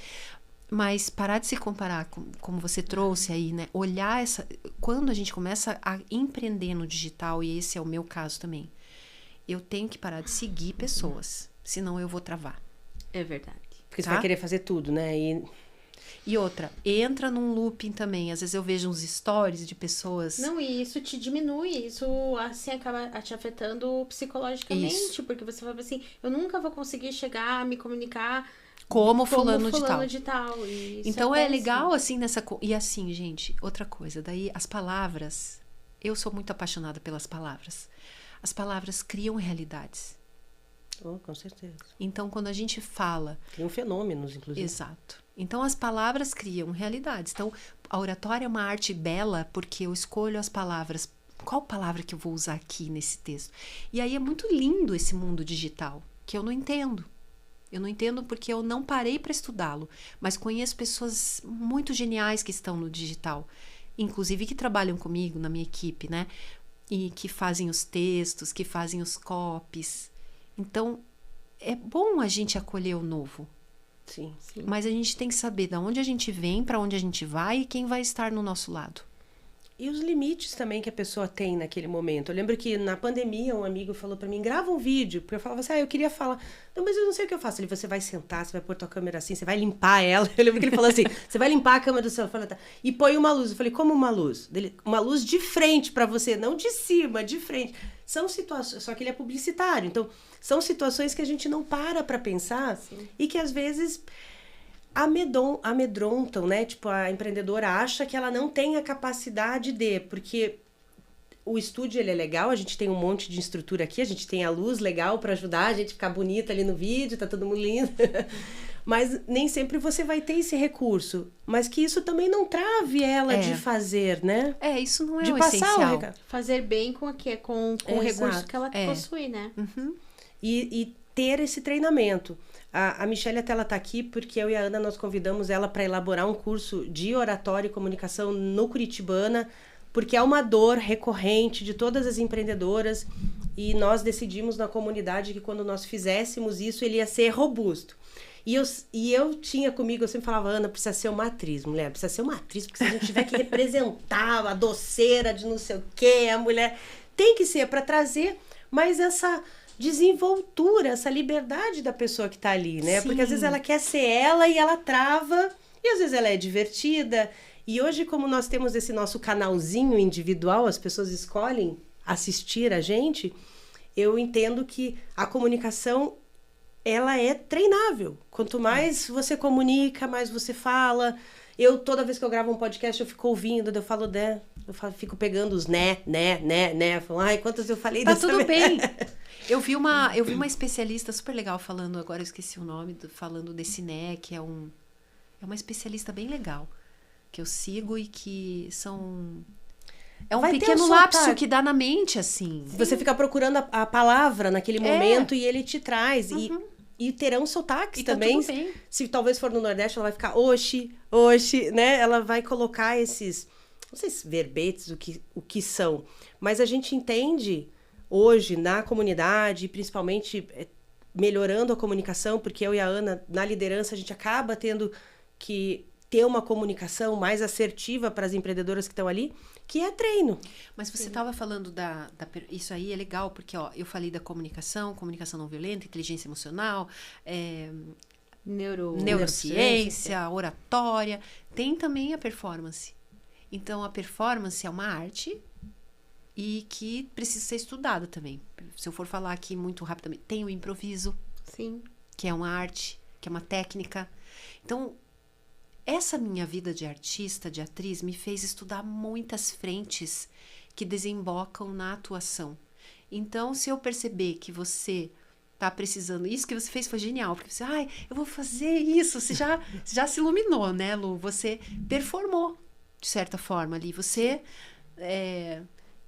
Mas parar de se comparar, como você trouxe aí, né? Olhar quando a gente começa a empreender no digital, e esse é o meu caso também, eu tenho que parar de seguir pessoas, senão eu vou travar. É verdade. Porque você vai querer fazer tudo, né? E outra, entra num looping também. Às vezes eu vejo uns stories de pessoas... Não, e isso te diminui. Isso, assim, acaba te afetando psicologicamente. Isso. Porque você fala assim, eu nunca vou conseguir chegar a me comunicar... Como fulano de tal. Então é legal assim nessa... E assim, gente, outra coisa. Daí as palavras... Eu sou muito apaixonada pelas palavras. As palavras criam realidades. Com certeza. Então, quando a gente fala... Criam fenômenos, inclusive. Exato. Então, as palavras criam realidades. Então, a oratória é uma arte bela porque eu escolho as palavras. Qual palavra que eu vou usar aqui nesse texto? E aí é muito lindo esse mundo digital, que eu não entendo. Eu não entendo porque eu não parei para estudá-lo, mas conheço pessoas muito geniais que estão no digital, inclusive que trabalham comigo na minha equipe, né? E que fazem os textos, que fazem os copies. Então, é bom a gente acolher o novo. Sim. Mas a gente tem que saber de onde a gente vem, para onde a gente vai e quem vai estar no nosso lado. E os limites também que a pessoa tem naquele momento. Eu lembro que na pandemia um amigo falou pra mim, grava um vídeo. Porque eu falava assim, eu queria falar. Não, mas eu não sei o que eu faço. Ele, você vai sentar, você vai pôr tua câmera assim, você vai limpar ela. Eu lembro que ele falou assim, você vai limpar a câmera do celular. Eu falei, tá. E põe uma luz. Eu falei, como uma luz? Uma luz de frente pra você, não de cima, de frente. São situações, só que ele é publicitário. Então, são situações que a gente não para pra pensar. Sim. E que às vezes amedrontam, né? Tipo, a empreendedora acha que ela não tem a capacidade porque o estúdio, ele é legal, a gente tem um monte de estrutura aqui, a gente tem a luz legal para ajudar a gente ficar bonita ali no vídeo, tá todo mundo lindo. Mas nem sempre você vai ter esse recurso. Mas que isso também não trave ela de fazer, né? Isso não é de o passar essencial. Fazer bem com o recurso que ela possui, né? Uhum. E ter esse treinamento. A Michelle até ela tá aqui porque eu e a Ana nós convidamos ela para elaborar um curso de oratória e comunicação no Curitibana, porque é uma dor recorrente de todas as empreendedoras e nós decidimos na comunidade que quando nós fizéssemos isso ele ia ser robusto. E eu tinha comigo, eu sempre falava, Ana, precisa ser uma atriz, mulher, precisa ser uma atriz, porque se a gente tiver que representar a doceira de não sei o quê, a mulher tem que ser para trazer mais essa desenvoltura, essa liberdade da pessoa que tá ali, né? Sim. Porque às vezes ela quer ser ela e ela trava, e às vezes ela é divertida. E hoje, como nós temos esse nosso canalzinho individual, as pessoas escolhem assistir a gente, eu entendo que a comunicação, ela é treinável. Quanto mais você comunica, mais você fala. Toda vez que eu gravo um podcast, eu fico ouvindo, eu falo, fico pegando os né. Falo, ai, quantas eu falei tá dessa tudo vez? bem. Eu vi uma especialista super legal falando, agora eu esqueci o nome, falando desse né, que é uma especialista bem legal, que eu sigo e que é um pequeno lapso que dá na mente, assim. Você fica procurando a palavra naquele momento e ele te traz. E terão sotaques também. Tá tudo bem. Se talvez for no Nordeste, ela vai ficar oxi, né? Ela vai colocar esses, não sei se verbetes, o que são. Mas a gente entende hoje na comunidade, principalmente melhorando a comunicação, porque eu e a Ana, na liderança, a gente acaba tendo que ter uma comunicação mais assertiva para as empreendedoras que estão ali, que é treino. Mas você estava falando isso aí é legal, porque eu falei da comunicação não violenta, inteligência emocional, neurociência, oratória, tem também a performance. Então, a performance é uma arte e que precisa ser estudada também. Se eu for falar aqui muito rapidamente, tem o improviso, sim, que é uma arte, que é uma técnica. Então, essa minha vida de artista, de atriz, me fez estudar muitas frentes que desembocam na atuação. Então, se eu perceber que você tá precisando, isso que você fez foi genial, porque você, eu vou fazer isso, você já se iluminou, né, Lu? Você performou, de certa forma, ali. Você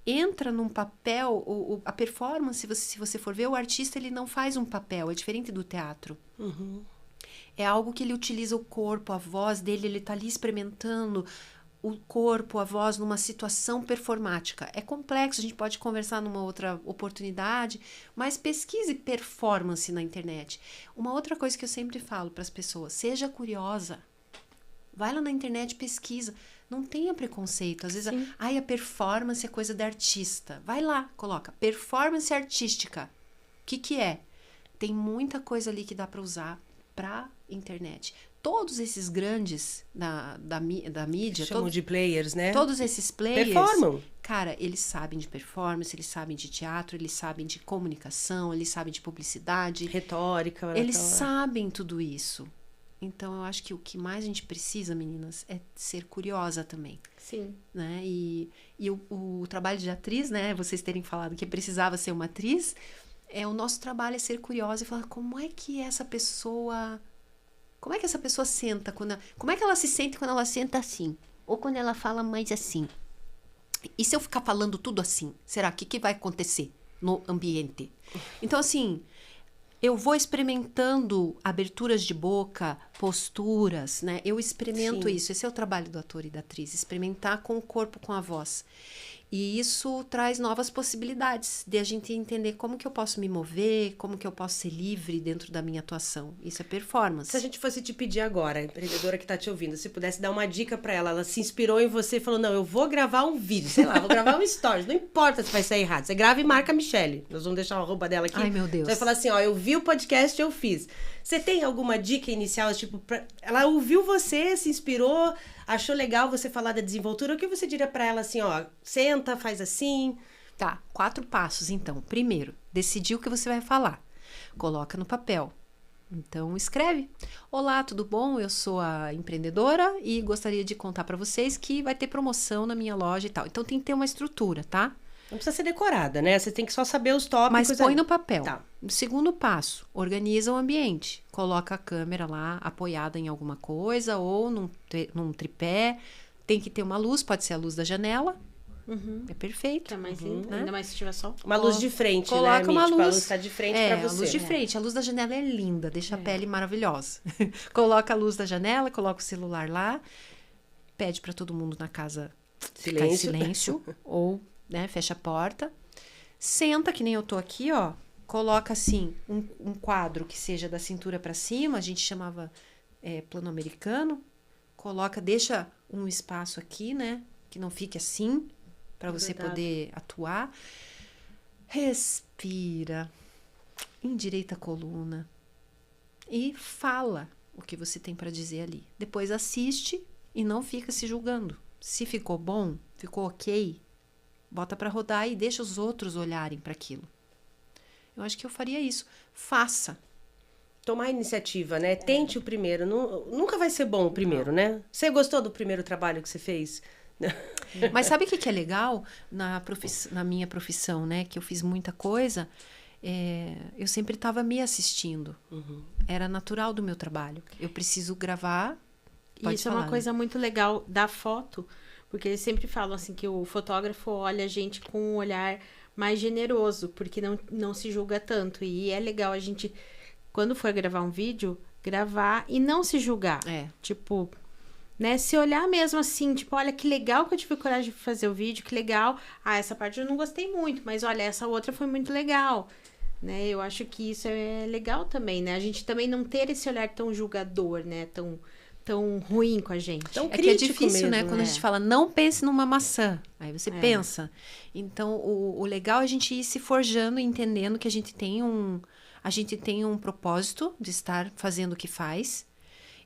entra num papel, a performance, se você for ver, o artista, ele não faz um papel, é diferente do teatro. Uhum. É algo que ele utiliza o corpo, a voz dele, ele tá ali experimentando o corpo, a voz numa situação performática. É complexo, a gente pode conversar numa outra oportunidade, mas pesquise performance na internet. Uma outra coisa que eu sempre falo para as pessoas, seja curiosa. Vai lá na internet, pesquisa. Não tenha preconceito. Às vezes, a performance é coisa da artista. Vai lá, coloca performance artística. O que é? Tem muita coisa ali que dá para usar para internet. Todos esses grandes da mídia, chamam de players, né? Todos esses players performam. Cara, eles sabem de performance, eles sabem de teatro, eles sabem de comunicação, eles sabem de publicidade, retórica. Eles sabem tudo isso. Então, eu acho que o que mais a gente precisa, meninas, é ser curiosa também. Sim. Né? E o trabalho de atriz, né? Vocês terem falado que precisava ser uma atriz, o nosso trabalho é ser curiosa e falar como é que essa pessoa senta, como é que ela se sente quando ela senta assim? Ou quando ela fala mais assim? E se eu ficar falando tudo assim, será que vai acontecer no ambiente? Então, assim, eu vou experimentando aberturas de boca, posturas, né? Eu experimento isso. Esse é o trabalho do ator e da atriz, experimentar com o corpo, com a voz. E isso traz novas possibilidades de a gente entender como que eu posso me mover, como que eu posso ser livre dentro da minha atuação. Isso é performance. Se a gente fosse te pedir agora, a empreendedora que tá te ouvindo, se pudesse dar uma dica pra ela, ela se inspirou em você e falou, não, eu vou gravar um vídeo, sei lá, vou gravar um stories, não importa se vai sair errado, você grava e marca a Michelle. Nós vamos deixar a arroba dela aqui. Ai, meu Deus. Você vai falar assim, ó, eu vi o podcast, eu fiz. Você tem alguma dica inicial, tipo, ela ouviu você, se inspirou, achou legal você falar da desenvoltura, o que você diria pra ela assim, ó, senta, faz assim? Tá, 4 passos então. Primeiro, decidir o que você vai falar. Coloca no papel. Então, escreve. Olá, tudo bom? Eu sou a empreendedora e gostaria de contar pra vocês que vai ter promoção na minha loja e tal. Então, tem que ter uma estrutura, tá? Não precisa ser decorada, né? Você tem que só saber os tópicos. Mas põe ali no papel. Tá. Segundo passo, organiza o ambiente. Coloca a câmera lá apoiada em alguma coisa ou num tripé. Tem que ter uma luz, pode ser a luz da janela. Uhum. É perfeito. Tá mais lindo, né? Ainda mais se tiver sol. Uma luz de frente, Coloca né, uma tipo, luz. a luz tá de frente pra você. A luz de frente. A luz da janela é linda, deixa a pele maravilhosa. Coloca a luz da janela, coloca o celular lá, pede pra todo mundo na casa ficar em silêncio ou, né, fecha a porta. Senta, que nem eu tô aqui, ó. Coloca assim um quadro que seja da cintura pra cima, a gente chamava plano americano. Coloca, deixa um espaço aqui, né, que não fique assim, para você poder atuar. Respira, endireita a coluna e fala o que você tem para dizer ali. Depois assiste e não fica se julgando. Se ficou bom, ficou ok, bota para rodar e deixa os outros olharem para aquilo. Eu acho que eu faria isso. Faça. Tomar iniciativa, né? Tente o primeiro. Nunca vai ser bom o primeiro, né? Você gostou do primeiro trabalho que você fez? Mas sabe o que é legal na minha profissão, né? Que eu fiz muita coisa. Eu sempre estava me assistindo. Uhum. Era natural do meu trabalho. Eu preciso gravar. Pode Isso falar, é uma coisa muito legal da foto, porque eles sempre falam assim que o fotógrafo olha a gente com um olhar mais generoso, porque não se julga tanto. E é legal a gente, quando for gravar um vídeo, gravar e não se julgar. Tipo, né, se olhar mesmo assim, tipo, olha que legal que eu tive coragem de fazer o vídeo, que legal. Ah, essa parte eu não gostei muito, mas olha, essa outra foi muito legal. Né? Eu acho que isso é legal também, né? A gente também não ter esse olhar tão julgador, né? Tão ruim com a gente. Tão que é crítico difícil, mesmo, né? Quando a gente fala, não pense numa maçã. Aí você pensa. Então, o legal é a gente ir se forjando e entendendo que a gente tem um propósito de estar fazendo o que faz.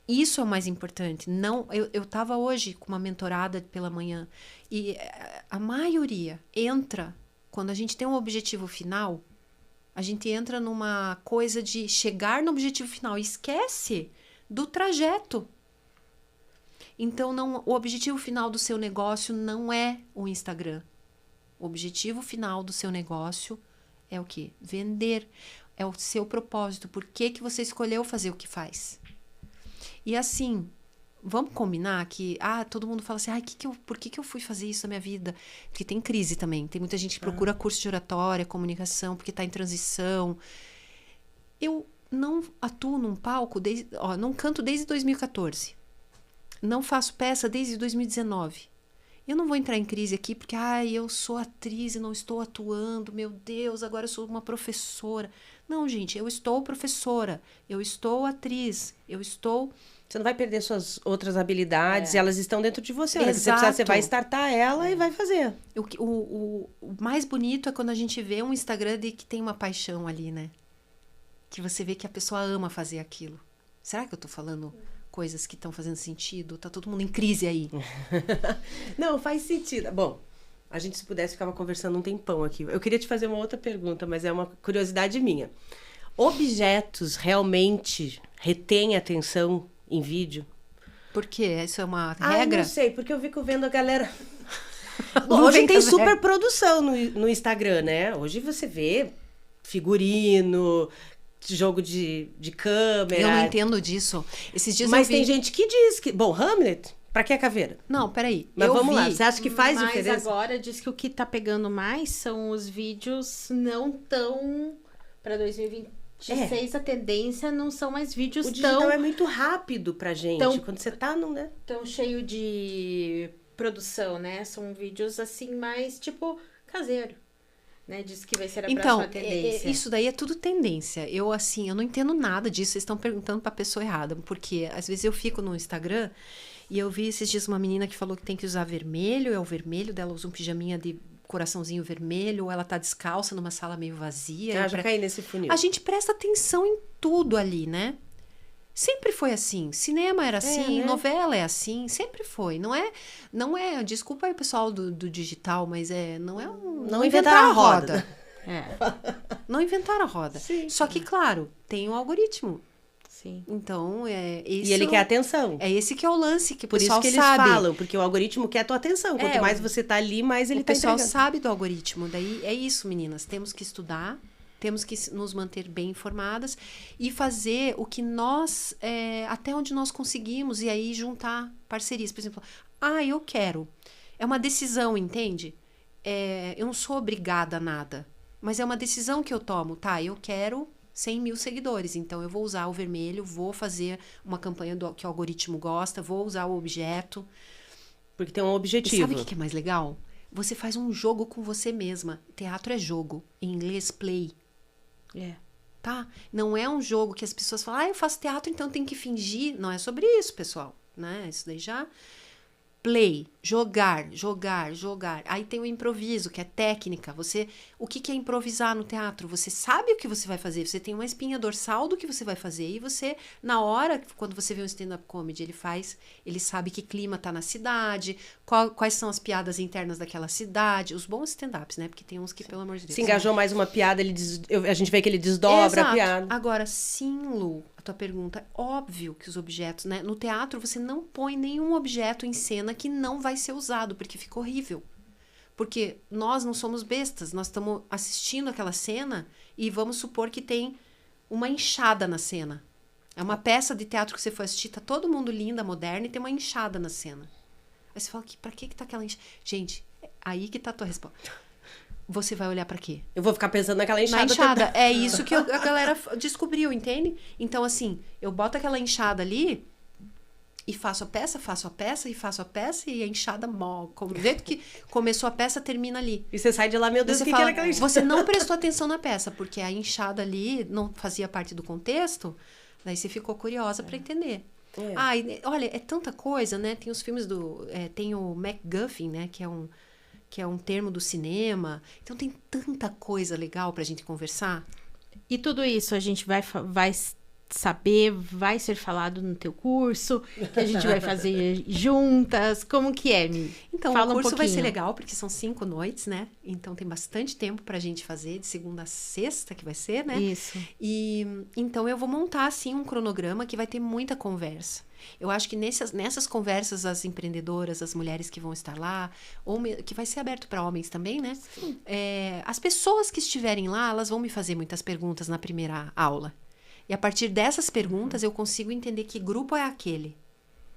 Isso é o mais importante. Não, eu estava hoje com uma mentorada pela manhã e a maioria entra, quando a gente tem um objetivo final, a gente entra numa coisa de chegar no objetivo final e esquece do trajeto. Então, o objetivo final do seu negócio não é o Instagram. O objetivo final do seu negócio é o quê? Vender. É o seu propósito. Por que você escolheu fazer o que faz? E assim, vamos combinar que... todo mundo fala assim, por que eu fui fazer isso na minha vida? Porque tem crise também. Tem muita gente que procura curso de oratória, comunicação, porque está em transição. Eu não atuo num palco, não canto desde 2014. Não faço peça desde 2019. Eu não vou entrar em crise aqui porque, eu sou atriz e não estou atuando. Meu Deus, agora eu sou uma professora. Não, gente, eu estou professora. Eu estou atriz. Você não vai perder suas outras habilidades, elas estão dentro de você. Exato. Você vai startar ela e vai fazer. O mais bonito é quando a gente vê um Instagram que tem uma paixão ali, né? Que você vê que a pessoa ama fazer aquilo. Será que eu tô falando coisas que estão fazendo sentido? Tá todo mundo em crise aí. Não, faz sentido. Bom, a gente, se pudesse, ficava conversando um tempão aqui. Eu queria te fazer uma outra pergunta, mas é uma curiosidade minha. Objetos realmente retêm atenção em vídeo? Por quê? Isso é uma regra? Não sei, porque eu fico vendo a galera... Bom, hoje tem super produção no Instagram, né? Hoje você vê figurino... jogo de câmera. Eu não entendo disso. Esses dias Mas tem gente que diz que... Bom, Hamlet, pra que a caveira? Não, peraí. Mas vamos lá, você acha que faz diferença? Mas agora diz que o que tá pegando mais são os vídeos não tão... Pra 2026 a tendência não são mais vídeos o digital é muito rápido pra gente. Quando você tá, não, né? Tão cheio de produção, né? São vídeos, assim, mais, tipo, caseiro. Né? Diz que vai ser a Então, próxima tendência. Isso daí é tudo tendência. Eu, assim, eu não entendo nada disso. Vocês estão perguntando pra pessoa errada. Porque, às vezes, eu fico no Instagram e eu vi esses dias uma menina que falou que tem que usar vermelho. É o vermelho dela, usa um pijaminha de coraçãozinho vermelho. Ou ela tá descalça numa sala meio vazia. Já caí nesse funil. A gente presta atenção em tudo ali, né? Sempre foi assim. Cinema era assim, né? novela é assim, sempre foi. Não é, desculpa aí o pessoal do digital, mas não inventaram a roda. Não inventaram a roda. Sim. Só que, claro, tem um algoritmo. Sim. Então, E ele quer atenção. É esse que é o lance que o Por pessoal isso que eles sabe. falam, porque o algoritmo quer a tua atenção. Quanto mais você tá ali, mais ele o tá pessoal entregando. sabe do algoritmo. Daí é isso, meninas. Temos que estudar, temos que nos manter bem informadas e fazer o que nós, até onde nós conseguimos, e aí juntar parcerias. Por exemplo, eu quero. É uma decisão, entende? Eu não sou obrigada a nada, mas é uma decisão que eu tomo. Tá, eu quero 100 mil seguidores, então eu vou usar o vermelho, vou fazer uma campanha que o algoritmo gosta, vou usar o objeto. Porque tem um objetivo. E sabe o que é mais legal? Você faz um jogo com você mesma. Teatro é jogo. Em inglês, play. Tá? Não é um jogo que as pessoas falam, eu faço teatro, então tem que fingir. Não é sobre isso, pessoal. Né? Isso daí já... Play, jogar. Aí tem o improviso, que é técnica. O que é improvisar no teatro? Você sabe o que você vai fazer. Você tem uma espinha dorsal do que você vai fazer. E você, na hora, quando você vê um stand-up comedy, ele sabe que clima tá na cidade, quais são as piadas internas daquela cidade. Os bons stand-ups, né? Porque tem uns que, pelo amor de Deus... Se engajou mais uma piada, a gente vê que ele desdobra a piada. Agora, sim, Lu, a tua pergunta, óbvio que os objetos, né? No teatro, você não põe nenhum objeto em cena que não vai ser usado, porque fica horrível. Porque nós não somos bestas, nós estamos assistindo aquela cena e vamos supor que tem uma enxada na cena. É uma peça de teatro que você foi assistir, tá todo mundo linda, moderna, e tem uma enxada na cena. Aí você fala, pra que tá aquela enxada? Gente, aí que tá a tua resposta. Você vai olhar pra quê? Eu vou ficar pensando naquela enxada. Na enxada. É isso que a galera descobriu, entende? Então, assim, eu boto aquela enxada ali e faço a peça e a enxada do jeito que começou a peça, termina ali. E você sai de lá, meu Deus, o que era aquela enxada? Você não prestou atenção na peça, porque a enxada ali não fazia parte do contexto, daí você ficou curiosa pra entender. Olha, é tanta coisa, né? Tem os filmes tem o MacGuffin, né? Que é um termo do cinema. Então tem tanta coisa legal pra gente conversar. E tudo isso a gente vai saber, vai ser falado no teu curso, que a gente vai fazer juntas. Como que é, Mi? Então, fala o curso vai ser pouquinho. legal, porque são 5 noites, né? Então tem bastante tempo pra gente fazer, de segunda a sexta que vai ser, né? Isso. E então eu vou montar, assim, um cronograma que vai ter muita conversa. Eu acho que nessas conversas, as empreendedoras, as mulheres que vão estar lá, que vai ser aberto para homens também, né? As pessoas que estiverem lá, elas vão me fazer muitas perguntas na primeira aula. E a partir dessas perguntas, eu consigo entender que grupo é aquele.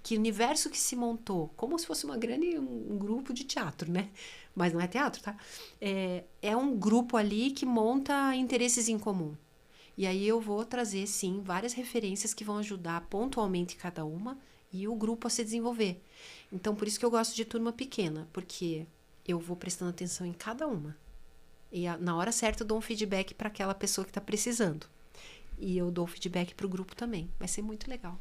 Que universo que se montou. Como se fosse um grupo de teatro, né? Mas não é teatro, tá? É um grupo ali que monta interesses em comum. E aí eu vou trazer, sim, várias referências que vão ajudar pontualmente cada uma e o grupo a se desenvolver. Então, por isso que eu gosto de turma pequena, porque eu vou prestando atenção em cada uma. E na hora certa eu dou um feedback para aquela pessoa que está precisando. E eu dou feedback para o grupo também. Vai ser muito legal.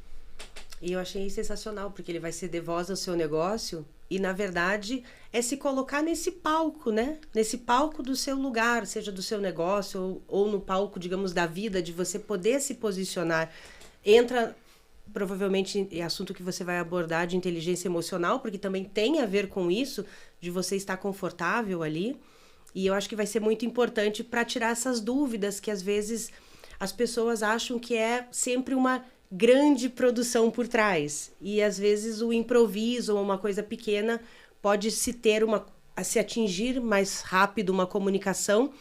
E eu achei sensacional, porque ele vai ceder voz ao seu negócio e, na verdade, é se colocar nesse palco, né? Nesse palco do seu lugar, seja do seu negócio ou no palco, digamos, da vida, de você poder se posicionar. Entra, provavelmente, é assunto que você vai abordar de inteligência emocional, porque também tem a ver com isso, de você estar confortável ali. E eu acho que vai ser muito importante para tirar essas dúvidas que, às vezes, as pessoas acham que é sempre uma grande produção por trás. E, às vezes, o improviso ou uma coisa pequena pode se atingir mais rápido uma comunicação,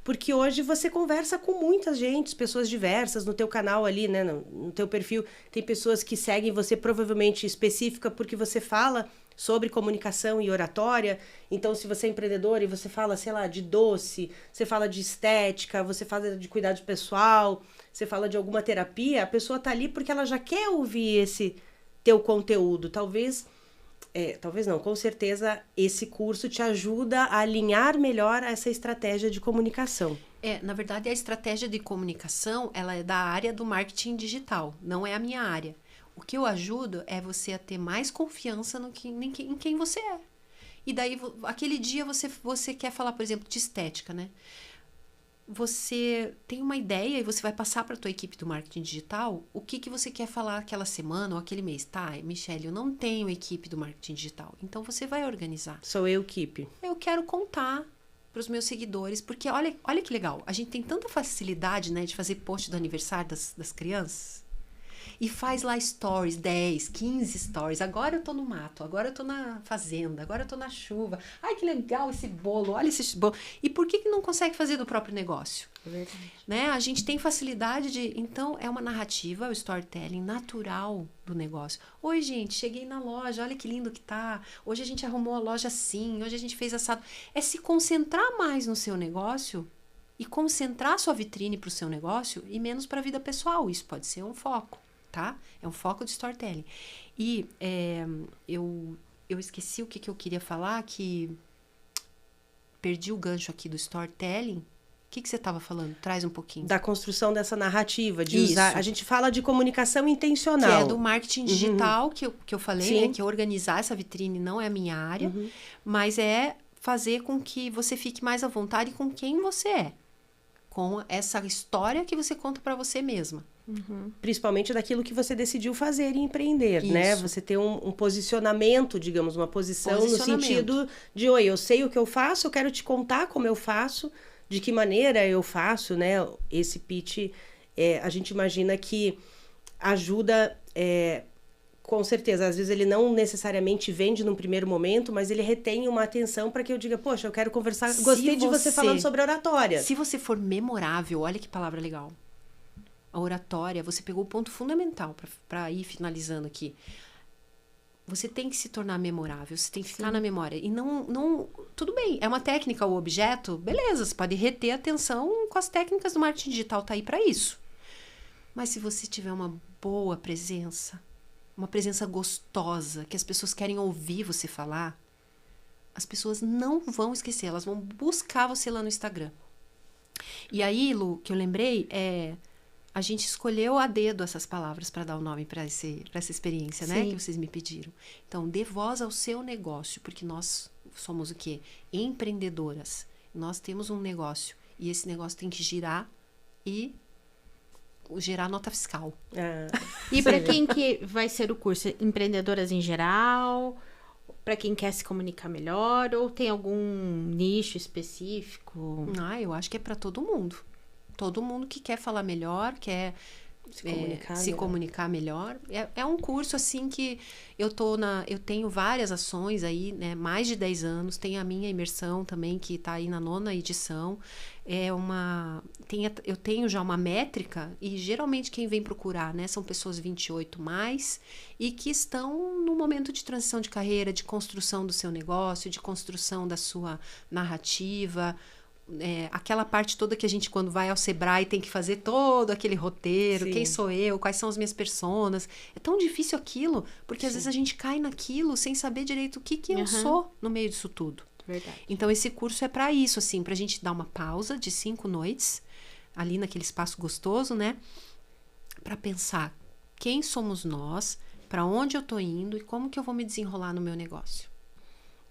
porque hoje você conversa com muita gente, pessoas diversas no teu canal ali, né, no teu perfil. Tem pessoas que seguem você provavelmente específica porque você fala sobre comunicação e oratória. Então, se você é empreendedor e você fala, sei lá, de doce, você fala de estética, você fala de cuidado pessoal, você fala de alguma terapia, a pessoa tá ali porque ela já quer ouvir esse teu conteúdo. Talvez talvez não, com certeza esse curso te ajuda a alinhar melhor essa estratégia de comunicação. Na verdade, a estratégia de comunicação, ela é da área do marketing digital, não é a minha área. O que eu ajudo é você a ter mais confiança em quem você é. E daí, aquele dia você quer falar, por exemplo, de estética, né? Você tem uma ideia e você vai passar para a tua equipe do marketing digital o que você quer falar aquela semana ou aquele mês. Tá, Michele, eu não tenho equipe do marketing digital. Então, você vai organizar. Sou eu, equipe. Eu quero contar para os meus seguidores, porque olha que legal. A gente tem tanta facilidade, né, de fazer post do aniversário das crianças. E faz lá stories, 10, 15 stories. Agora eu tô no mato, agora eu tô na fazenda, agora eu tô na chuva. Ai, que legal esse bolo, olha esse bolo. E por que não consegue fazer do próprio negócio? É verdade. Né? A gente tem facilidade de... Então, é uma narrativa, o storytelling natural do negócio. Oi, gente, cheguei na loja, olha que lindo que tá. Hoje a gente arrumou a loja assim, hoje a gente fez assado. É se concentrar mais no seu negócio e concentrar sua vitrine pro seu negócio e menos pra vida pessoal. Isso pode ser um foco. Tá? É um foco de storytelling. E eu esqueci o que eu queria falar, que perdi o gancho aqui do storytelling. O que você estava falando? Traz um pouquinho. Da construção dessa narrativa, de usar... A gente fala de comunicação intencional. Que é do marketing digital, que eu falei, né? Que é organizar essa vitrine, não é a minha área, mas é fazer com que você fique mais à vontade com quem você é. Com essa história que você conta para você mesma. Principalmente daquilo que você decidiu fazer e empreender, né? Você ter um posicionamento, digamos, uma posição no sentido de, oi, eu sei o que eu faço, eu quero te contar como eu faço, de que maneira eu faço, né? Esse pitch, a gente imagina que ajuda, com certeza, às vezes ele não necessariamente vende num primeiro momento, mas ele retém uma atenção para que eu diga, poxa, eu quero conversar, gostei de você falando sobre oratória. Se você for memorável, olha que palavra legal. A oratória, você pegou o ponto fundamental para ir finalizando aqui. Você tem que se tornar memorável, você tem que ficar na memória. E não... Tudo bem, é uma técnica, o objeto, beleza, você pode reter a atenção com as técnicas do marketing digital, tá aí para isso. Mas se você tiver uma boa presença, uma presença gostosa, que as pessoas querem ouvir você falar, as pessoas não vão esquecer, elas vão buscar você lá no Instagram. E aí, Lu, que eu lembrei, a gente escolheu a dedo essas palavras para dar o nome para essa experiência, né? Que vocês me pediram. Então, dê voz ao seu negócio, porque nós somos o quê? Empreendedoras. Nós temos um negócio e esse negócio tem que girar e gerar nota fiscal. E para quem que vai ser o curso? Empreendedoras em geral? Para quem quer se comunicar melhor? Ou tem algum nicho específico? Eu acho que é para todo mundo. Todo mundo que quer falar melhor, quer se comunicar melhor. É um curso, assim, que eu tenho várias ações aí, né? Mais de 10 anos. Tem a minha imersão também, que está aí na 9ª edição. Eu tenho já uma métrica, e geralmente quem vem procurar, né? São pessoas 28+, e que estão no momento de transição de carreira, de construção do seu negócio, de construção da sua narrativa, aquela parte toda que a gente, quando vai ao Sebrae, tem que fazer todo aquele roteiro, quem sou eu, quais são as minhas personas. É tão difícil aquilo, porque às vezes a gente cai naquilo sem saber direito o que eu sou no meio disso tudo. Verdade. Então, esse curso é para isso, assim, pra gente dar uma pausa de 5 noites, ali naquele espaço gostoso, né? Para pensar quem somos nós, para onde eu tô indo e como que eu vou me desenrolar no meu negócio.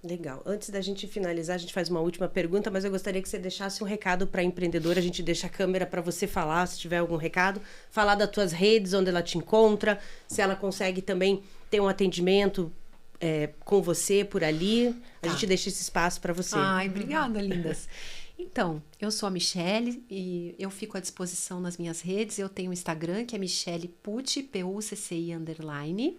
Legal. Antes da gente finalizar, a gente faz uma última pergunta, mas eu gostaria que você deixasse um recado para a empreendedora. A gente deixa a câmera para você falar, se tiver algum recado. Falar das tuas redes, onde ela te encontra, se ela consegue também ter um atendimento com você por ali. A gente deixa esse espaço para você. Ai, obrigada, lindas. Então, eu sou a Michele e eu fico à disposição nas minhas redes. Eu tenho um Instagram, que é Michele Pucci, P-U-C-C-I_.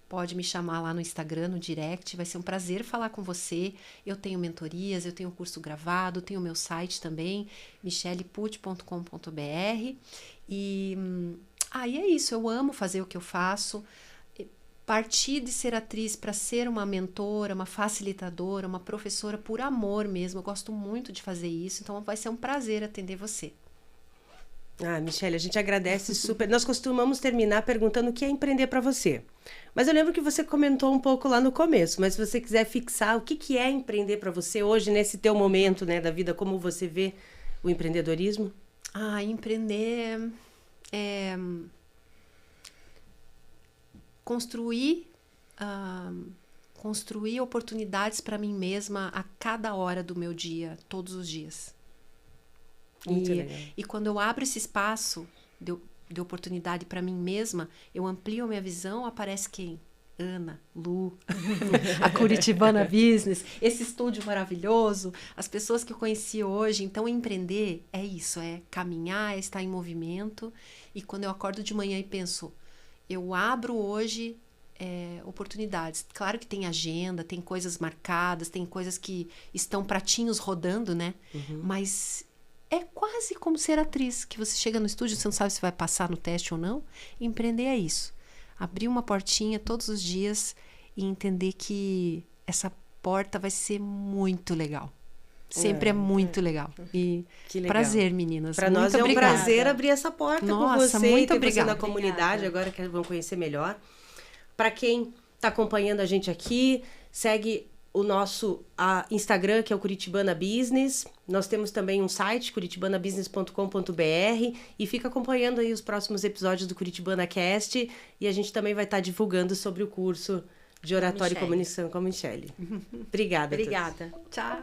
Pode me chamar lá no Instagram, no direct, vai ser um prazer falar com você. Eu tenho mentorias, eu tenho curso gravado, tenho o meu site também, michelepucci.com.br. E é isso, eu amo fazer o que eu faço. Partir de ser atriz para ser uma mentora, uma facilitadora, uma professora por amor mesmo. Eu gosto muito de fazer isso, então vai ser um prazer atender você. Ah, Michele, a gente agradece super. Nós costumamos terminar perguntando o que é empreender para você. Mas eu lembro que você comentou um pouco lá no começo, mas se você quiser fixar o que é empreender para você hoje, nesse teu momento, né, da vida, como você vê o empreendedorismo? Empreender é construir oportunidades para mim mesma a cada hora do meu dia, todos os dias. E quando eu abro esse espaço de oportunidade para mim mesma, eu amplio a minha visão, aparece quem? Ana, Lu, a Curitibana Business, esse estúdio maravilhoso, as pessoas que eu conheci hoje. Então, empreender é isso, é caminhar, é estar em movimento. E quando eu acordo de manhã e penso, eu abro hoje oportunidades. Claro que tem agenda, tem coisas marcadas, tem coisas que estão pratinhos rodando, né? Mas é quase como ser atriz, que você chega no estúdio, você não sabe se vai passar no teste ou não. Empreender é isso. Abrir uma portinha todos os dias e entender que essa porta vai ser muito legal. Sempre é muito legal. E que legal. Prazer, meninas. Para nós é um prazer abrir essa porta com você muito e ter obrigada. você na comunidade, agora que vão conhecer melhor. Para quem está acompanhando a gente aqui, segue o nosso Instagram, que é o Curitibana Business. Nós temos também um site, curitibanabusiness.com.br, e fica acompanhando aí os próximos episódios do Curitibana Cast, e a gente também vai estar divulgando sobre o curso de oratória e comunicação com a Michele. Obrigada. Obrigada. Tchau.